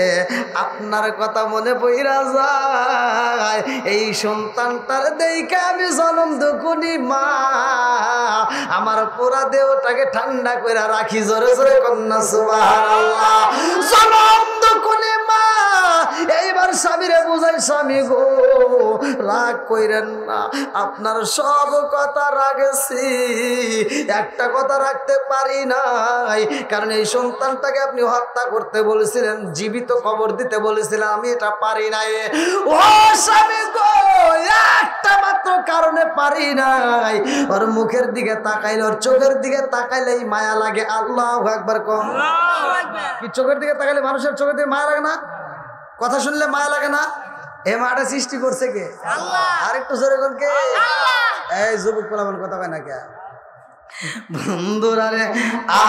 আপনার কথা মনে পইরা যায়। এই সন্তানটার দেখে আমি জনম দুকুনি মা আমার পোড়া দেহটাকে ঠান্ডা করে রাখি। জোরে জোরে কন্যা সুবহানাল্লাহ। জনম দুকুনি মা এইবার স্বামীরে বুঝাই, স্বামী গো রাগ কইরেন না, আপনার সব কথা রাখেছি, একটা কথা রাখতে পারি নাই, কারণ এই সন্তানটাকে আপনি হত্যা করতে বলেছিলেন, জীবিত কবর দিতে বলেছিলেন, আমি এটা পারি নাই। ও স্বামী গো একটা মাত্র কারণে পারি নাই, ওর মুখের দিকে তাকাইলে, ওর চোখের দিকে তাকাইলেই মায়া লাগে। আল্লাহু আকবার। কম কি চোখের দিকে তাকাইলে মানুষের চোখের দিকে মায়া লাগে না? কথা শুনলে মায়া লাগে না? এ মাটা সৃষ্টি করছে কে? আল্লাহ। আরেকটু জোরে কোন কে? এই যুবক পোলাপান কথা কয় না কে? বন্ধুরা রে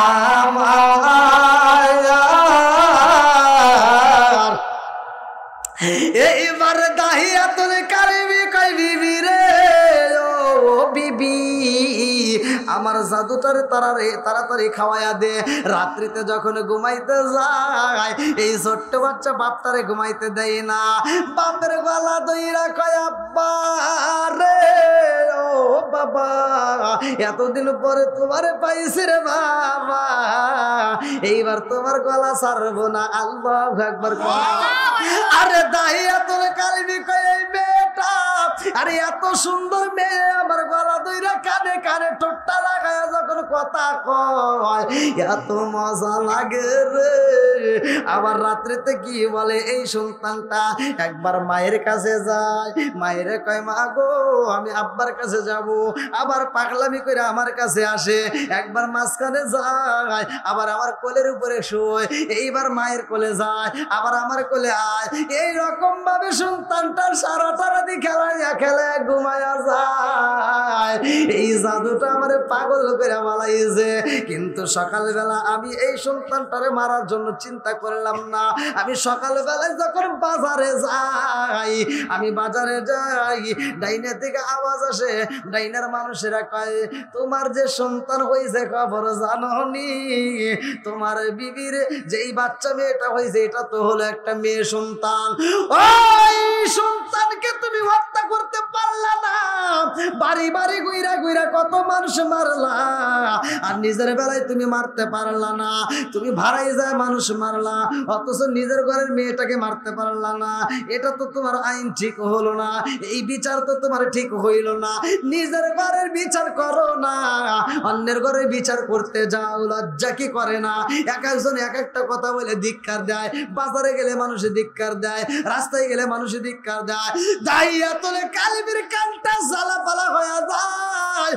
আমার, এইবার দাহিয়াতুল কারিমি কই বিবি রে ও বিবি আমার জাদুটারে তাড়াতাড়ি খাওয়াইয়া দে। রাত্রিতে যখন ঘুমাইতে যায় এই ছোট্ট বাচ্চা বাপটারে ঘুমাইতে দেয় না, বাপের গলা দইরা কয় আব্বা রে ও বাবা এতদিন পরে তোমারে পাইছি রে বাবা, এইবার তোমার গলা ছাড়বো না। আল্লাহু আকবার। আরে দাহিয়াতুল কারিমি কয় এই মেয়েটা, আরে এত সুন্দর মেয়ে আমার গলা দইরা কানে কানে ঠোঁটটা লাগায়া যখন কথা কয় এত মজা লাগে রে। আবার রাত্রিতে কি বলে এই সন্তানটা, একবার মায়ের কাছে যায়, মায়ের কয় মা গো আমি আব্বার কাছে যাব, আবার পাগলামি করে আমার কাছে আসে, একবার মাঝখানে যায়, আবার আমার কোলের উপরে শোয়, এইবার মায়ের কোলে যায়, আবার আমার কোলে আয়। এই রকম ভাবে সন্তানটার সারাটা রাতি খেলাইয়া খেলে ঘুমায়া যায়। এই জাদুটা আমার পাগল করে মালাইছে। কিন্তু সকালবেলা আমি এই সন্তানটারে মারার জন্য চিন্তা করলাম না। আমি সকালবেলায় যখন বাজারে যাই, আমি বাজারে যাই, ডাইনে থেকে আওয়াজ আসে, ডাইনার মানুষেরা কয় তোমার যে সন্তান হয়েছে খবর জানোনি? তোমার বিবির যেই বাচ্চা মেয়েটা হয়েছে এটা তো হলো একটা মেয়ে সন্তান। ওই সন্তানকে তুমি হত্যা করতে পারলা না, বাড়ি বাড়ি ঘুইরা ঘুইরা কত মানুষ মারলা, আর নিজের বেলায় তুমি মারতে পারলা না। তুমি ভাড়াই যায় মানুষ মারলা, অথচ নিজের ঘরের মেয়েটাকে মারতে পারলা না। এটা তো তোমার আইন ঠিক হলো না, এই বিচার তো তোমার ঠিক হইল না। নিজের ঘরের বিচার করো না, অন্যের ঘরের বিচার করতে যাও, লজ্জা কি করে না? এক একজন এক একটা কথা বলে ধিক্কার দেয়। বাজারে গেলে মানুষে ধিক্কার দেয়, রাস্তায় গেলে মানুষে ধিক্কার দেয়। দাইয়া তোলে কালিমের কানটা জ্বালা পালা হয়ে যায়।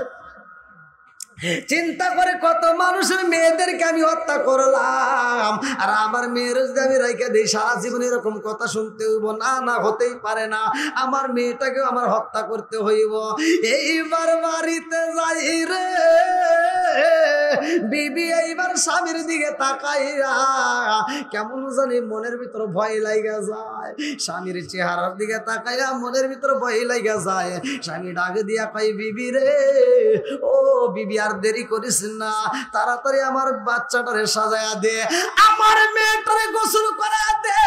চিন্তা করে কত মানুষের মেয়েদেরকে আমি হত্যা করলাম, আর আমার মেয়ের যদি আমি রাইখা দিই সারা জীবন এরকম কথা শুনতে হইব? না না, হতেই পারে না। আমার মেয়েটাকেও আমার হত্যা করতে হইব। এইবার বাড়িতে যাই রে, বিবি এইবার স্বামীর দিকে তাকাইয়া কেমন জানি মনের ভিতর ভয় লাগা যায়। স্বামীর চেহারার দিকে তাকাইয়া মনের ভিতর ভয় লাগা যায়। স্বামী ডাক দিয়া কয় বিবি রে, ও বিবি আর দেরি করিস না, তাড়াতাড়ি আমার বাচ্চাটারে সাজায়া দে, আমার মেয়েটারে গোসল করা দে,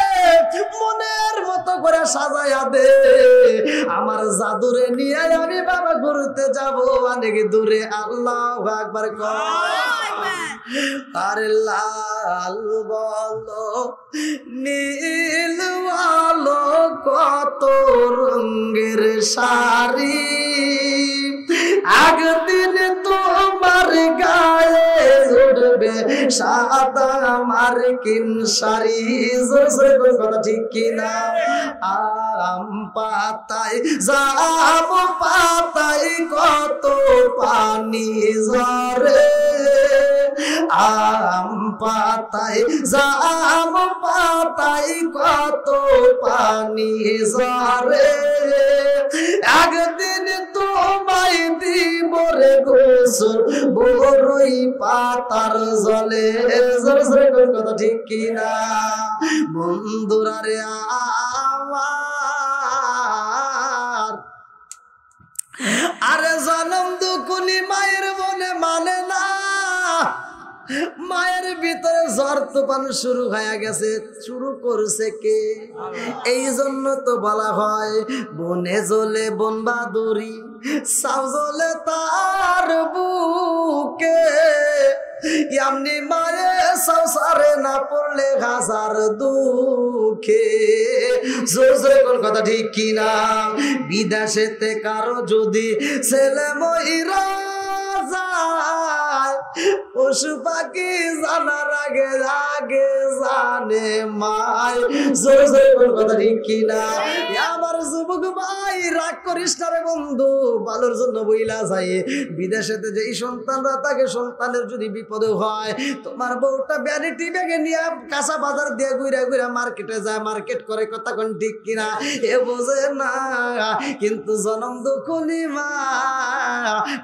মনের মতো করে সাজায়া দে। আমার জাদুরে নিয়ে আমি বাবা ঘুরতে যাব অনেক দূরে। আল্লাহু আকবার কর। আরে লাল বলো নীল বলো কত রঙের শাড়ি, একদিন তোমার গায়ে উঠবে সাদা মার্কিন শাড়ি। কথা ঠিক কিনা? আম পাতায় জাম পাতায় কত পানি ঝরে, আম পাতায় জাম পাতায় কত পানি ঝরে, একদিন তোমায় দিব রে গোসল বড়ই পাতার জলে। কথা ঠিক কিনা বন্ধুরা রে আমার? আরে জনম দুকুনি মায়ের মনে মানে না, মায়ের ভিতরে ঝড় তুফান শুরু হয়ে গেছে। শুরু করছে কে? এই জন্য তো বলা হয় বনে জ্বলে বন বাদুরি, সাউ জ্বলে তার বুকে, এমনি মায়ে সংসারে না পড়লে হাজার দুঃখে। কথা ঠিক কিনা? বিদেশেতে কারো যদি ছেলে মহিরা যায়, পশু পাখি জানার আগে আগে জানে মায়। কথা ঠিক কিনা? আমার যুবক ভাই রাগ করিস না রে বন্ধু, ভালোর জন্য বইলা যায়। বিদেশেতে যে সন্তানরা থাকে, সন্তানের যদি বিপদ হয়, তোমার বউটা ভ্যানিটি ব্যাগে নিয়ে কাঁচা বাজার দিয়ে ঘুরা ঘুরা মার্কেটে যায়, মার্কেট করে। কথা কোন ঠিক কিনা? এ বোঝে না। কিন্তু জনম দুঃখনি মা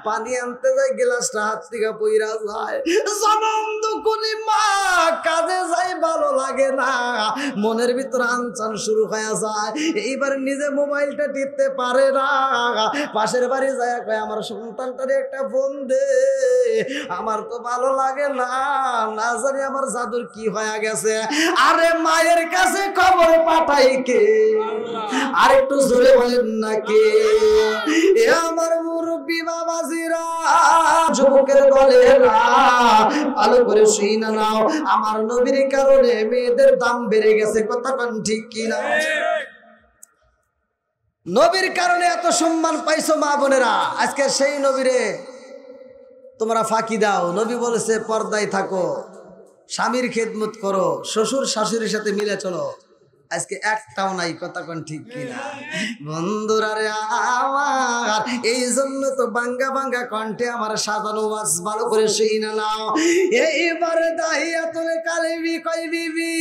পানি আনতে যায়, গ্লাসটা হাত থেকে পইরা যায়। জনম দুঃখনি মা কাজে যাই, ভালো লাগে না, মনের ভিতর আনচান শুরু হয়ে যায়। এইবার নিজে মোবাইলটা টিপতে পারে না, পাশের বাড়ি যায় কয় আমার সন্তানটারে একটা ফোন দে, আমার তো ভালো লাগে না, না জানি আমার জাদুর কি হয়ে গেছে। আরে মায়ের কাছে খবর পাঠাই কে? আর একটু জোরে বলেন না কে? এ আমার মুরব্বী বাবাজিরা, যুবকের বলে না, ভালো করে শুই না নাও। আমার নবীর কারণে মেয়েদের দাম বেড়ে গেছে। কথা কোন ঠিক কিনা? নবীর কারণে এত সম্মান পাইছো মা বোনেরা। আজকে সেই নবীরে তোমরা ফাঁকি দাও। নবী বলেছে পর্দায় থাকো, স্বামীর খেদমত করো, শ্বশুর শাশুড়ির সাথে মিলে চলো। আজকে একটাও নাই, কথা কোন ঠিক কিনা বন্ধুরা রে আমার? এই জন্য তো বাঙ্গা বাঙ্গা কণ্ঠে আমার সাজানো ওয়াজ ভালো করে শুই না নাও। এইবার দাহিয়া তোলে কালিবি কই বিবি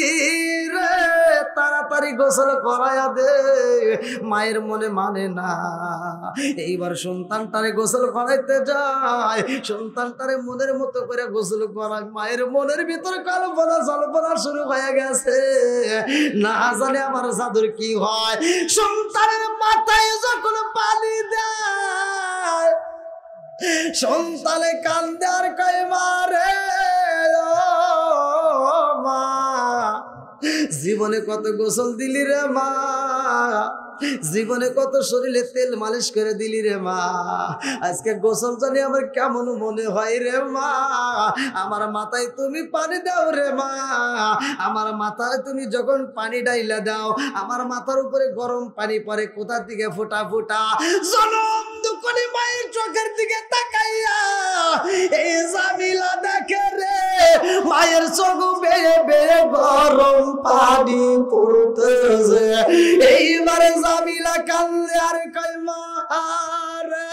রে, তাড়াতাড়ি গোসল করায়া দে। মায়ের মনে মানে না, এইবার সন্তানটারে গোসল করাইতে যায়, সন্তানটারে মনের মতো করে গোসল করায়। মায়ের মনের ভিতর কল্পনা জল্পনা শুরু হয়ে গেছে, না জানে আমার জাদুর কি হয়। সন্তানের মাথায় যখন পানি দেয়, সন্তানে কান্দে আর কয় মারে মা, জীবনে কত গোসল দিলি রে মা, জীবনে কত শরীরে তেল মালিশ করে দিলি রে মা, আজকে গোসল জানি আমার কেমন মনে হয় রে মা। আমার মাথায় তুমি পানি দাও রে মা, আমার মাথায় তুমি যখন পানি ডাইলা দাও, আমার মাথার উপরে গরম পানি পড়ে কোথা থেকে ফোঁটা ফোঁটা। জনম দুঃখে মায়ের চোখের দিকে তাকাইয়া এই জামিলা দেখে রে, মায়ের চোখ বেয়ে বেয়ে গরম পানি পড়তেছে। এইবারে জামিলা কান্দে আর কয় মা রে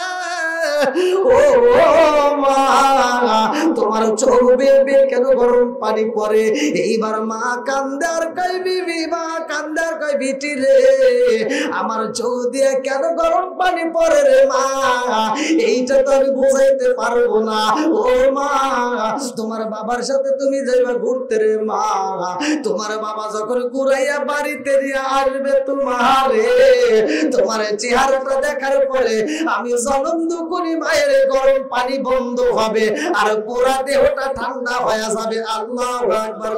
ও মা, তোমার চোখ বেয়ে বেয়ে কেন গরম পানি পড়ে? এইবার মা কান্দে আর কয় বিবি, মা কান্দে আর কয় বিটি রে, আমার চোখ দিয়ে কেন গরম পানি পড়ে রে মা, এইটা তো আমি বোঝাইতে পারবো না। ও মা, তোমার বাবার সাথে তুমি যাইবা ঘুরতে রে মা, তোমার বাবা যখন ঘুরাইয়া বাড়িতে নিয়ে আসবে তোমারে, তোমার চেহারাটা দেখার পরে আমি জলন্দ করি মায়ের গরম পানি বন্ধ হবে আর পুরা দেহটা ঠান্ডা হয়ে যাবে। আল্লাহু আকবার।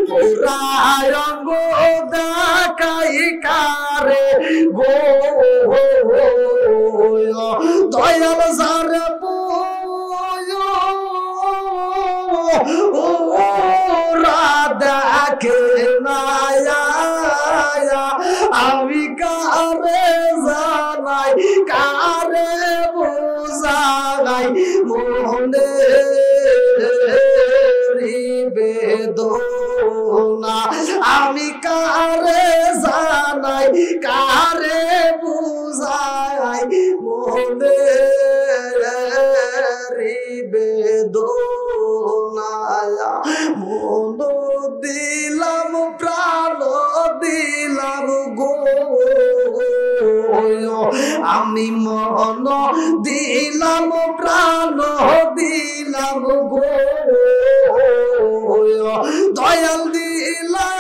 পুরা রঙ্গ দেখাই কারে গো দয়াল সারে দেখে নায়া, আমি কারে জানাই কারে বুঝাই মনে বেদনা, আমি কারে জানাই কারে বুঝাই মনে বেদনা। মন দিলাম প্রাণ দিলাম গো, আমি মন দিলাম প্রাণ দিলাম গো, দয়াল দিলাম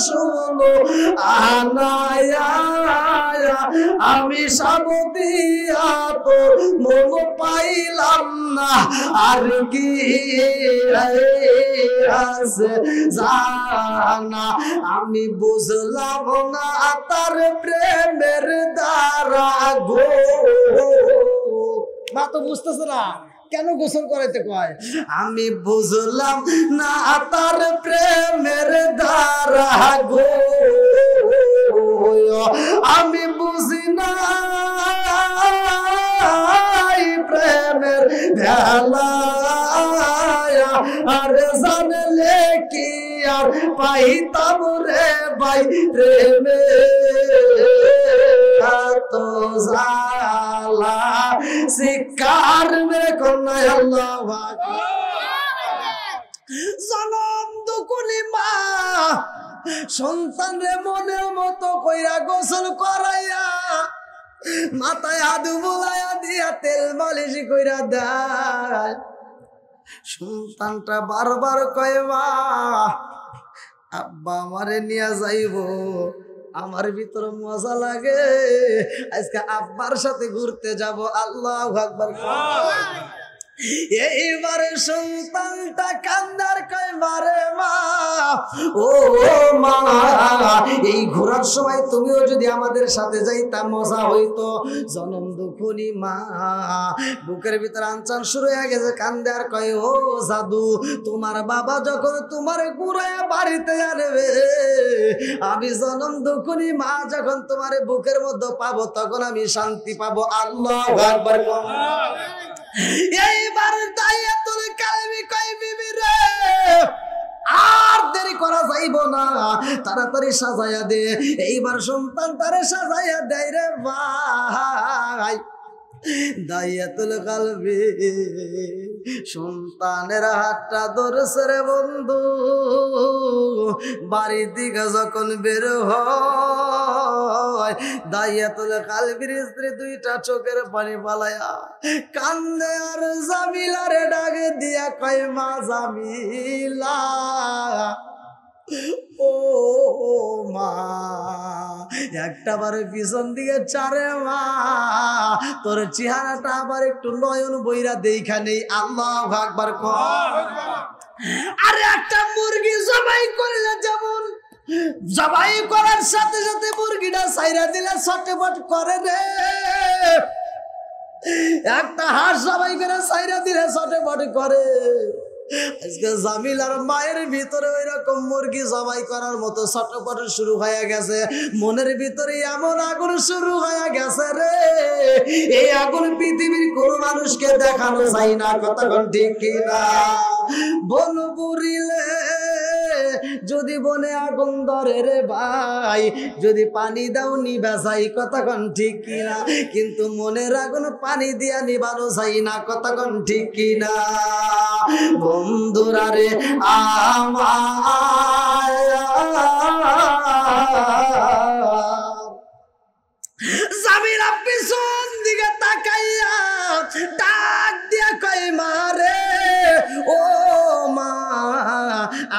শোনো আনায়া, আমি সাবদিয়া তো মন পাইলাম না, আর কি আছে জানা, আমি বুঝলাম না তার প্রেমের দ্বারা গো। মা তো বুঝতেছে না কেন গোসল করাইতে কয়, আমি বুঝলাম না তার প্রেমের দ্বারা গো, আমি বুঝি না প্রেমের ভেলা, আর জানলে কি আর পাইতাম রে ভাই প্রেমে তো জালা শিকার মেরে কন্যায়। আল্লাহু আকবার। জনম দুকুলি মা সন্তান রে মনের মতো কইরা গোসল করাইয়া মাথায় হাত বুলাইয়া দিয়া তেল মালিশ কইরা দেয়। সন্তানটা বারবার কয় মা আব্বা আমারে নিয়ে যাইব, আমার ভিতর মজা লাগে, আজকে আব্বার সাথে ঘুরতে যাব। আল্লাহু আকবার। এইবারে সন্তানটা কান্দার কয় মারে মা, ও মা, এই ঘোরার সময় তুমিও যদি আমাদের সাথে যাইতা মজা হইতো। জনম দুঃখনি মা, বুকের ভিতরে আনচান শুরু হয়ে গেছে, কান্দে আর কয় ও জাদু, তোমার বাবা যখন তোমার ঘুরাইয়া বাড়িতে আনবে, আমি জনম দুঃখনি মা যখন তোমার বুকের মধ্যে পাবো তখন আমি শান্তি পাবো। আল্লাহু আকবার। এইবার দাইয়াতুল কালবি কই বিবি রে, আর দেরি করা যাইব না, তাড়াতাড়ি সাজাইয়া দে। এইবার সন্তান তারে সাজাইয়া দেয় রে ভাই। দাইয়াতুল কালবি সন্তানের হাতটা ধরেছে রে বন্ধু, বাড়ির দিকে যখন বের হয়, দাইয়াতুল কালবির স্ত্রী দুইটা চোখের পানি পালায়া কান্দে আর জামিলারে ডাকে দিয়া কয় মা জামিলা, ও মা, একটা বারে পিছন দিকে চারে মা, তোর চেহারাটা আবার একটু নয়ন বইরা দেখা নেই। আল্লাহু আকবার কর। আরে একটা মুরগি জবাই করলে যেমন জবাই করার সাথে সাথে মুরগিটা ছাইরা দিলে ছটফট করে রে, একটা হাঁস জবাই করে ছাইরা দিলে ছটফট করে। আজকে জামিলার মায়ের ভিতরে ওই রকম মুরগি জবাই করার মতো ছটফট শুরু হয়ে গেছে। মনের ভিতরে এমন আগুন শুরু হয়ে গেছে রে, এই আগুন পৃথিবীর কোন মানুষকে দেখানো যায় না। কতক্ষণ ঠিক কিনা? বন পুরিলে যদি বনে আগুন ধরে রে ভাই, যদি পানি দাও নিবা যাই। কতক্ষণ ঠিক কিনা? কিন্তু মনের আগুন পানি দিয়া নিবানো যায় না। কতক্ষণ ঠিক কিনা? বন্ধুরা রে আমার, জামিলা পিছন দিকে তাকাইয়া ডাক দিয়া কই মারে, ও মা,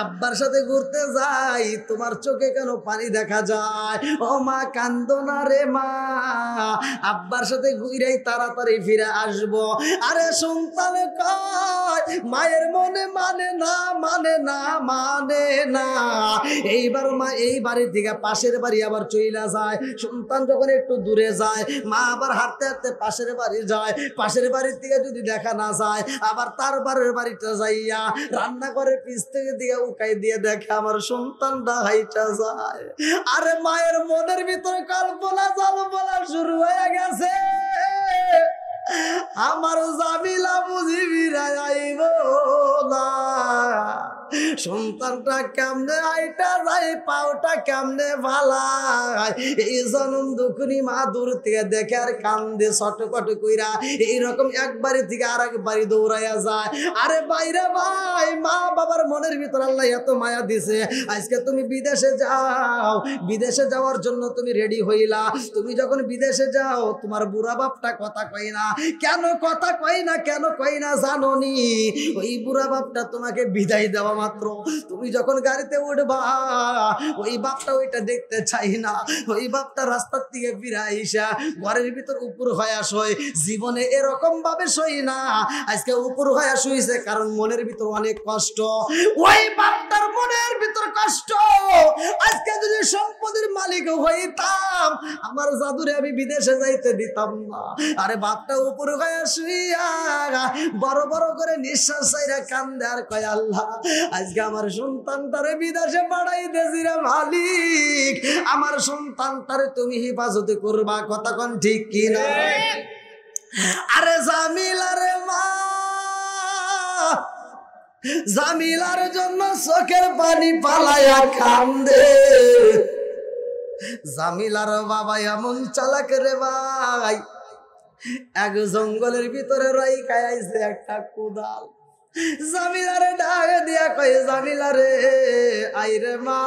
আব্বার সাথে ঘুরতে যাই, তোমার চোখে কেন পানি দেখা যায়? ও মা কান্দো না রে মা, আব্বার সাথে ঘুরাই তাড়াতাড়ি ফিরে আসবো। আরে সন্তান কয় মায়ের মনে মানে না, মানে না, মানে না। এইবার মা এই বাড়ি থেকে পাশের বাড়ি আবার চইলা যায়। সন্তান যখন একটু দূরে যায়, মা আবার হাঁটতে হাঁটতে পাশের বাড়ি যায়। পাশের বাড়ির থেকে যদি দেখা না যায়, আবার তার বাড়ির বাড়িটা যাইয়া রান্নাঘরের পিছ থেকে দিয়ে উকাই দিয়ে দেখে আমার সন্তানটা হাইটা যায়। আরে মায়ের মনের ভিতরে কল্পনা চালু বলা শুরু হয়ে গেছে, আমার জামিলা বুঝি ফিরাই আইব না। সন্তানটা কেমনে আইটা যায়, পাওটা কেমনে ভালাই। এই জনম দুঃখনি মা দূর থেকে দেখে আর কান্দে ছটপট কইরা। এইরকম এক বাড়ি থেকে আর এক বাড়ি দৌড়াইয়া যায়। আরে বাইরে ভাই, মা বাবার মনের ভিতর আল্লাহ এত মায়া দিছে। আজকে তুমি বিদেশে যাও, বিদেশে যাওয়ার জন্য তুমি রেডি হইলা। তুমি যখন বিদেশে যাও, তোমার বুড়া বাপটা কথা কই না। কেন কথা কই না, কেন কই না জানো নি? ওই বুড়া বাপটা তোমাকে বিদায় দেওয়া মাত্র তুমি যখন গাড়িতে উঠবা, ওই বাপটা ওইটা দেখতে চাই না। ওই বাপটা রাস্তার থেকে ফিরে আইসা ঘরের ভিতর উপর হয়ে শোয়। জীবনে এরকম ভাবে শোয় না। আজকে উপর হয়ে শুইছে কারণ মনের ভিতর অনেক কষ্ট। ওই বাপটার মনের ভিতর কষ্ট। আজকে যদি সম্পদের মালিক হইতাম, আমার জাদুরে আমি বিদেশে যাইতে দিতাম না। আরে বাপটা উপর হয়ে শুইয়া বড় বড় করে নিঃশ্বাস ছাইরা কান্দে আর কয় আল্লাহ, আজকে আমার সন্তানটারে বিদেশে পাঠাই দেছি রে মালিক, আমার সন্তানটারে তুমি হেফাজতে করবা। কতক্ষণ ঠিক কিনা? আরে জামিলারে মা, জামিলার জন্য চোখের পানি পালায়া কান্দে। জামিলার বাবা এমন চালাক রে ভাই, এক জঙ্গলের ভিতরে রাইখা আইছে একটা কোদাল। জামিলারে ডাক দিয়া কয় জামিলারে আইরে মা,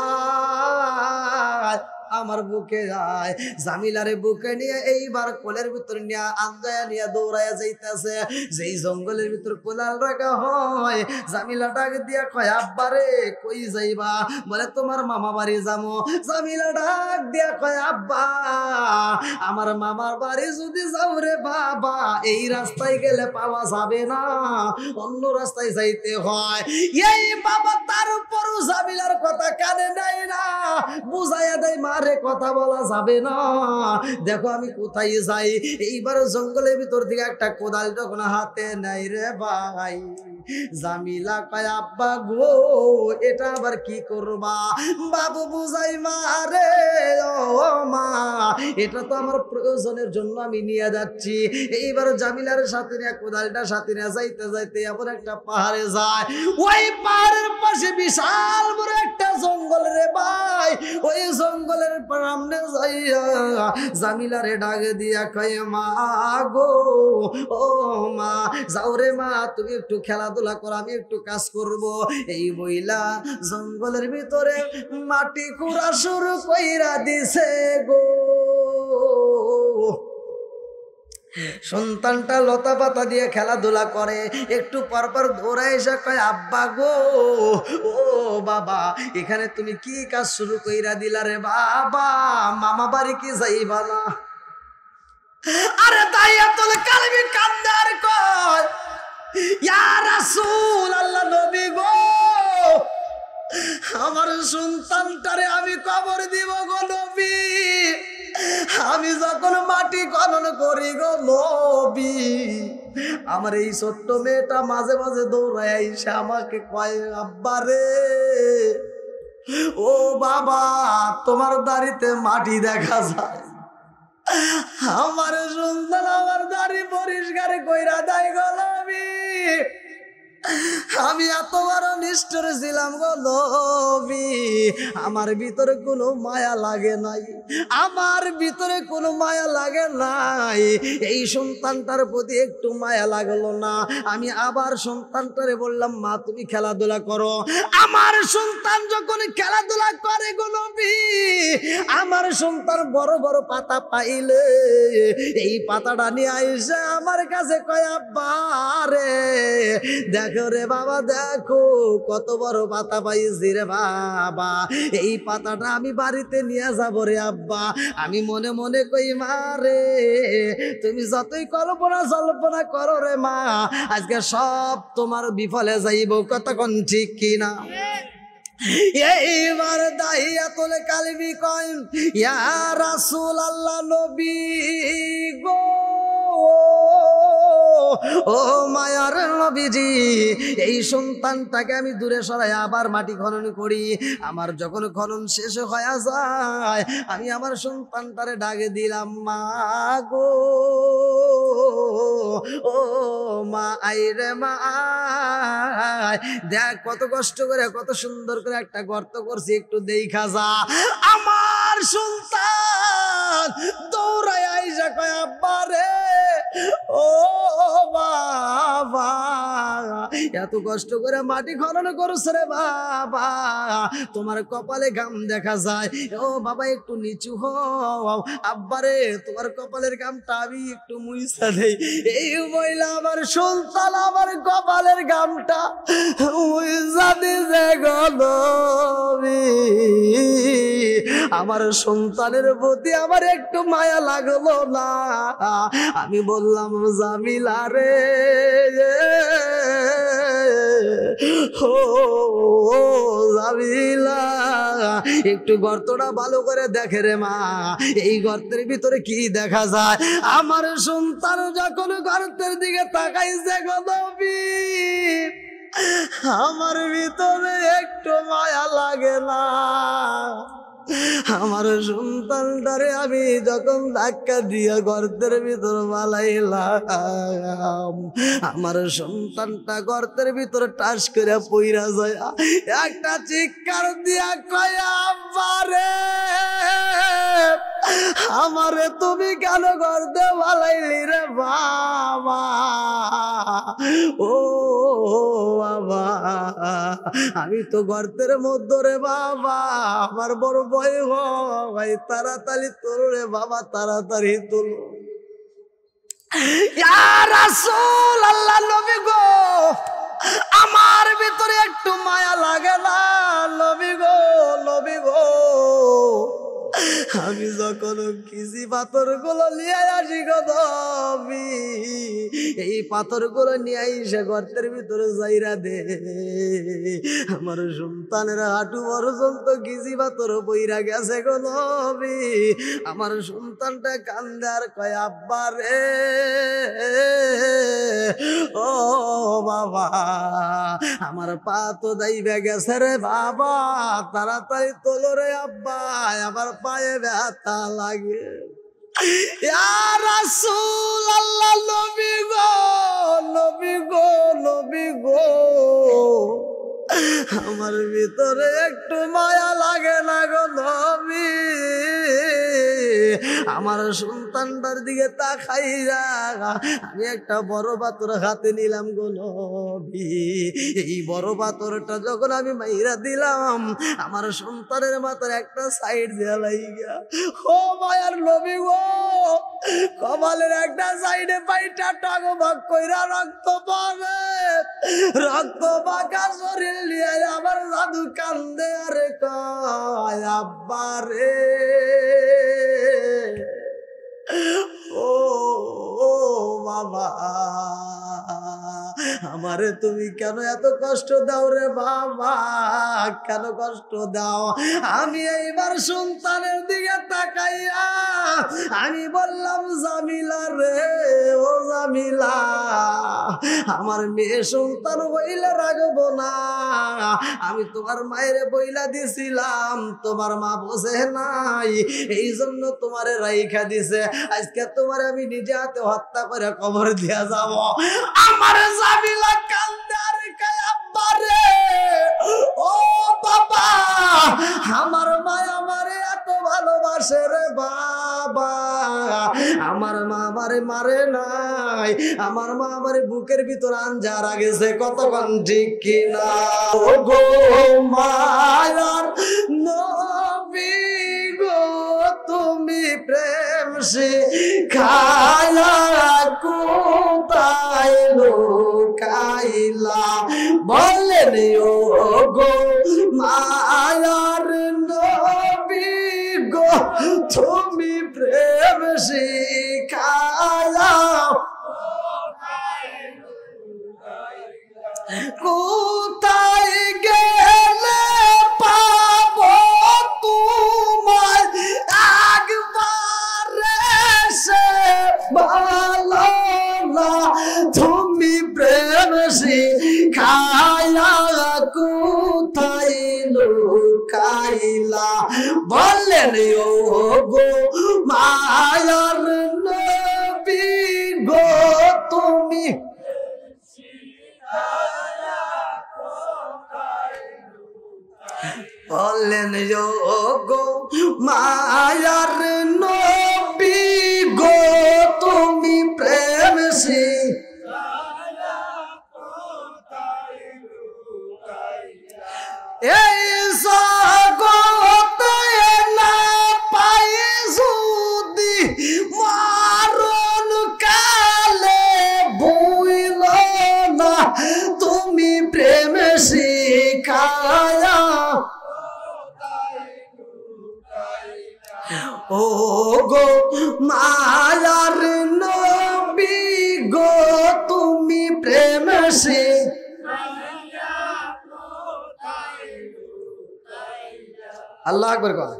আমার বুকে যায়। জামিলারে বুকে নিয়ে এইবার কোলের ভিতর নিয়ে আঞ্জায়া নিয়ে দৌড়াইয়া যাইতেছে। যেই জঙ্গলের ভিতর কোলাল রাখা হয়, জামিলা ডাক দিয়া কয় আব্বা রে কই যাইবা? বলে তোমার মামা বাড়ি যাবো। জামিলা ডাক দিয়া কয় আব্বা আমার মামার বাড়ি যদি যাও রে বাবা, এই রাস্তায় গেলে পাওয়া যাবে না, অন্য রাস্তায় যাইতে হয়। এই বাবা তারপরও জামিলার কথা কানে নেয় না, বুঝাইয়া দেয় মারে কথা বলা যাবে না, দেখো আমি কোথায় যাই। এইবার জঙ্গলের ভিতর থেকে একটা কোদাল যখন হাতে নেয় রে ভাই, জামিলা কয় আব্বা গো এটা আবার কি করবা? বাবু বুঝাই মারে, ও মা এটা তো আমার প্রয়োজনের জন্য আমি নিয়ে যাচ্ছি। এইবার জামিলার সাথে নিয়ে কোদালটা সাথে নিয়ে যাইতে যাইতে এমন একটা পাহাড়ে যায়, ওই পাহাড়ের পাশে বিশাল বড় একটা জঙ্গল রে ভাই। ওই জঙ্গলের সামনে যাইয়া জামিলারে ডাক দিয়া কয় মা গো, ও মা যাও রে মা, তুমি একটু খেলাধুলা করো, আমি একটু কাজ করব। এই বইলা জঙ্গলের ভিতরে মাটি কুড়া শুরু কইরা দিছে গো। সন্তানটা লতা পাতা দিয়ে খেলাধুলা করে, একটু পরপর দৌড়ায় এসে কয় আব্বা গো, ও বাবা এখানে তুমি কি কাজ শুরু কইরা দিলা রে বাবা? মামা বাড়ি কি যাইবা না? আরে দাইয়াতুল কালবি কান্দে আর কয় ইয়া রাসূল আল্লাহ নবী গো, আমার সন্তানটারে আমি কবর দিব গো নবী। আমি যখন মাটি খনন করি গো নবী, আমার এই ছোট্ট মেয়েটা মাঝে মাঝে দৌড়ায় এসে আমাকে কয় আব্বা রে, ও বাবা তোমার দাড়িতে মাটি দেখা যায়। আমার সন্তান আমার দাড়ি পরিষ্কার কইরা দেয় গো নবী। আমি এত বড় নিষ্ঠুর ছিলাম গো নবী, আমার ভিতরে কোনো মায়া লাগে নাই, আমার ভিতরে কোনো মায়া লাগে নাই। এই সন্তানটার প্রতি একটু মায়া লাগলো না। আমি আবার সন্তানটারে বললাম মা তুমি খেলাধুলা করো। আমার সন্তান যখন খেলাধুলা করে গো নবী, আমার সন্তান বড় বড় পাতা পাইলে এই পাতাটা নিয়ে আইসা আমার কাছে কয় আব্বা রে দেখো রে বাবা, দেখো কত বড় পাতা পাইছি রে বাবা, এই পাতাটা আমি বাড়িতে নিয়ে যাবো রে আব্বা। আমি মনে মনে কই মা রে তুমি যতই কল্পনা জল্পনা করো রে মা, আজকে সব তোমার বিফলে যাইব, কতক্ষণ ঠিক কিনা? এইবার দাহিয়াতুল কালবি কয় ইয়া রাসূল আল্লাহ নবী গো, ও মায়ার নবীজি এই সন্তানটাকে আমি দূরে সরাই আবার মাটি খনন করি। আমার যখন খনন শেষ হয়ে যায় আমি আমার সন্তানটারে ডাকে দিলাম মা গো, ও মা আইরে মা, দেখ কত কষ্ট করে কত সুন্দর করে একটা গর্ত করছি, একটু দেখা যা। আমার সন্তান দৌড়ায় আইসা কয় আব্বা রে, ও বাবা এত কষ্ট করে মাটি খনন করছ রে বাবা, তোমার কপালে ঘাম দেখা যায়, ও বাবা একটু নিচু হও। আব্বারে তোমার কপালের ঘামটা আমি একটু মুইসা দেই। এই মহিলা আমার সন্তান আমার কপালের ঘামটা মুইসা দিছে গো নবী। আমার সন্তানের প্রতি আমার একটু মায়া লাগলো না। আমি বললাম জামিলা রে, ও জামিলা একটু গর্তটা ভালো করে দেখে রে মা, এই গর্তের ভিতরে কি দেখা যায়? আমার সন্তান যখন গর্তের দিকে তাকাইছে গো নবী, আমার ভিতরে একটু মায়া লাগে না। আমার সন্তানটারে আমি যখন ধাক্কা দিয়ে গর্তের ভিতর বালাইলাম, আমার সন্তানটা গর্তের ভিতরে টাস করে পইরা যায়, একটা চিৎকার দিয়া কয় আব্বা রে, আমারে তুমি কেন গর্তে বালাইলি রে বাবা? ও বাবা আমি তো গর্তের মধ্যে রে বাবা, আমার বড় ভয় হয়, তাড়াতাড়ি তোলো রে বাবা, তাড়াতাড়ি তোলো। ইয়া রাসূল আল্লাহ নবী গো, আমার ভিতরে একটু মায়া লাগে না নবী গো, নবী গো। আমি যখন কিসি পাথর গুলো নিয়ে আসি গো নবী, এই পাথর গুলো নিয়ে এসে গর্তের ভিতরে যাইরা দে, আমার সন্তানের হাঁটু পর্যন্ত কিসি পাথর বইরা গেছে গো নবী। আমার সন্তানটা কান্দে আর কয় আব্বা রে, ও বাবা আমার পা তো যাইবে গেছে রে বাবা, তাড়াতাড়ি তোলো রে আব্বা, আমার পায়ে ব্যথা লাগে। ইয়া রাসূল আল্লাহ নবী গো, নবী গো, নবী গো, আমার ভিতরে একটু মায়া লাগে না গো নবী। আমার সন্তানটার দিকে তাকাইয়া আমি একটা বড় পাথর হাতে নিলাম গো নবী। এই বড় পাথরটা যখন আমি মাইরা দিলাম, আমার সন্তানের মাথার একটা সাইড দেয়া লাগিয়া, ও মায়ার নবী গো, কপালের একটা সাইডে পাইটা টাগবাগ কইরা রক্ত পাবে, রক্ত পাকা শরীর নিয়ে আমার জাদু কান্দে আর কয় আব্বা রে, ও বাবা আমারে তুমি কেন এত কষ্ট দাও রে বাবা, কেন কষ্ট দাও? আমি এইবার সন্তানের দিকে তাকাইয়া আমি বললাম জামিলা রে, ও জামিলা আমার মেয়ে সন্তান হইলে রাখবো না, আমি তোমার মায়ের বইলা দিছিলাম, তোমার মা বোঝে নাই, এই জন্য তোমারে রাইখা দিছে, আজকে তোমার আমি নিজে হাতে হত্যা করে কবর দিয়া যাব। আমার জামিলা কান্দে আর কয় আব্বা রে, ও বাবা আমার মা আমারে এত ভালোবাসে রে বাবা, আমার মা আমারে মারে নাই, আমার মা আমারে বুকের ভিতর আঞ্জার আগেছে, কতক্ষণ ঠিক কিনা? ও গো মায়ার নবী গো, তুমি প্রেম শিখায়া কোথায় লুকাইলা, বললেন ও গো মায়ার নবী গো, তুমি প্রেম শিখায়া কোথায় গেলে পাবো তোমায়, একবার সে ভালো না, তুমি প্রেম শিখায়া কোথায় লুকাইলা, বললেন ও গো মায়ার নবী গো, তুমি বললেন ও গো মায়ার নবী গো, তুমি প্রেম শিখায়া কোথায় লুকাইলা, এই জগতে না পাই যদি মরণ কালে ভুইল না, তুমি প্রেম শিখায়া, ও গো মায়ার নবী গো, তুমি প্রেম শিখায়া কোথায় লুকাইলা। আল্লাহু আকবার।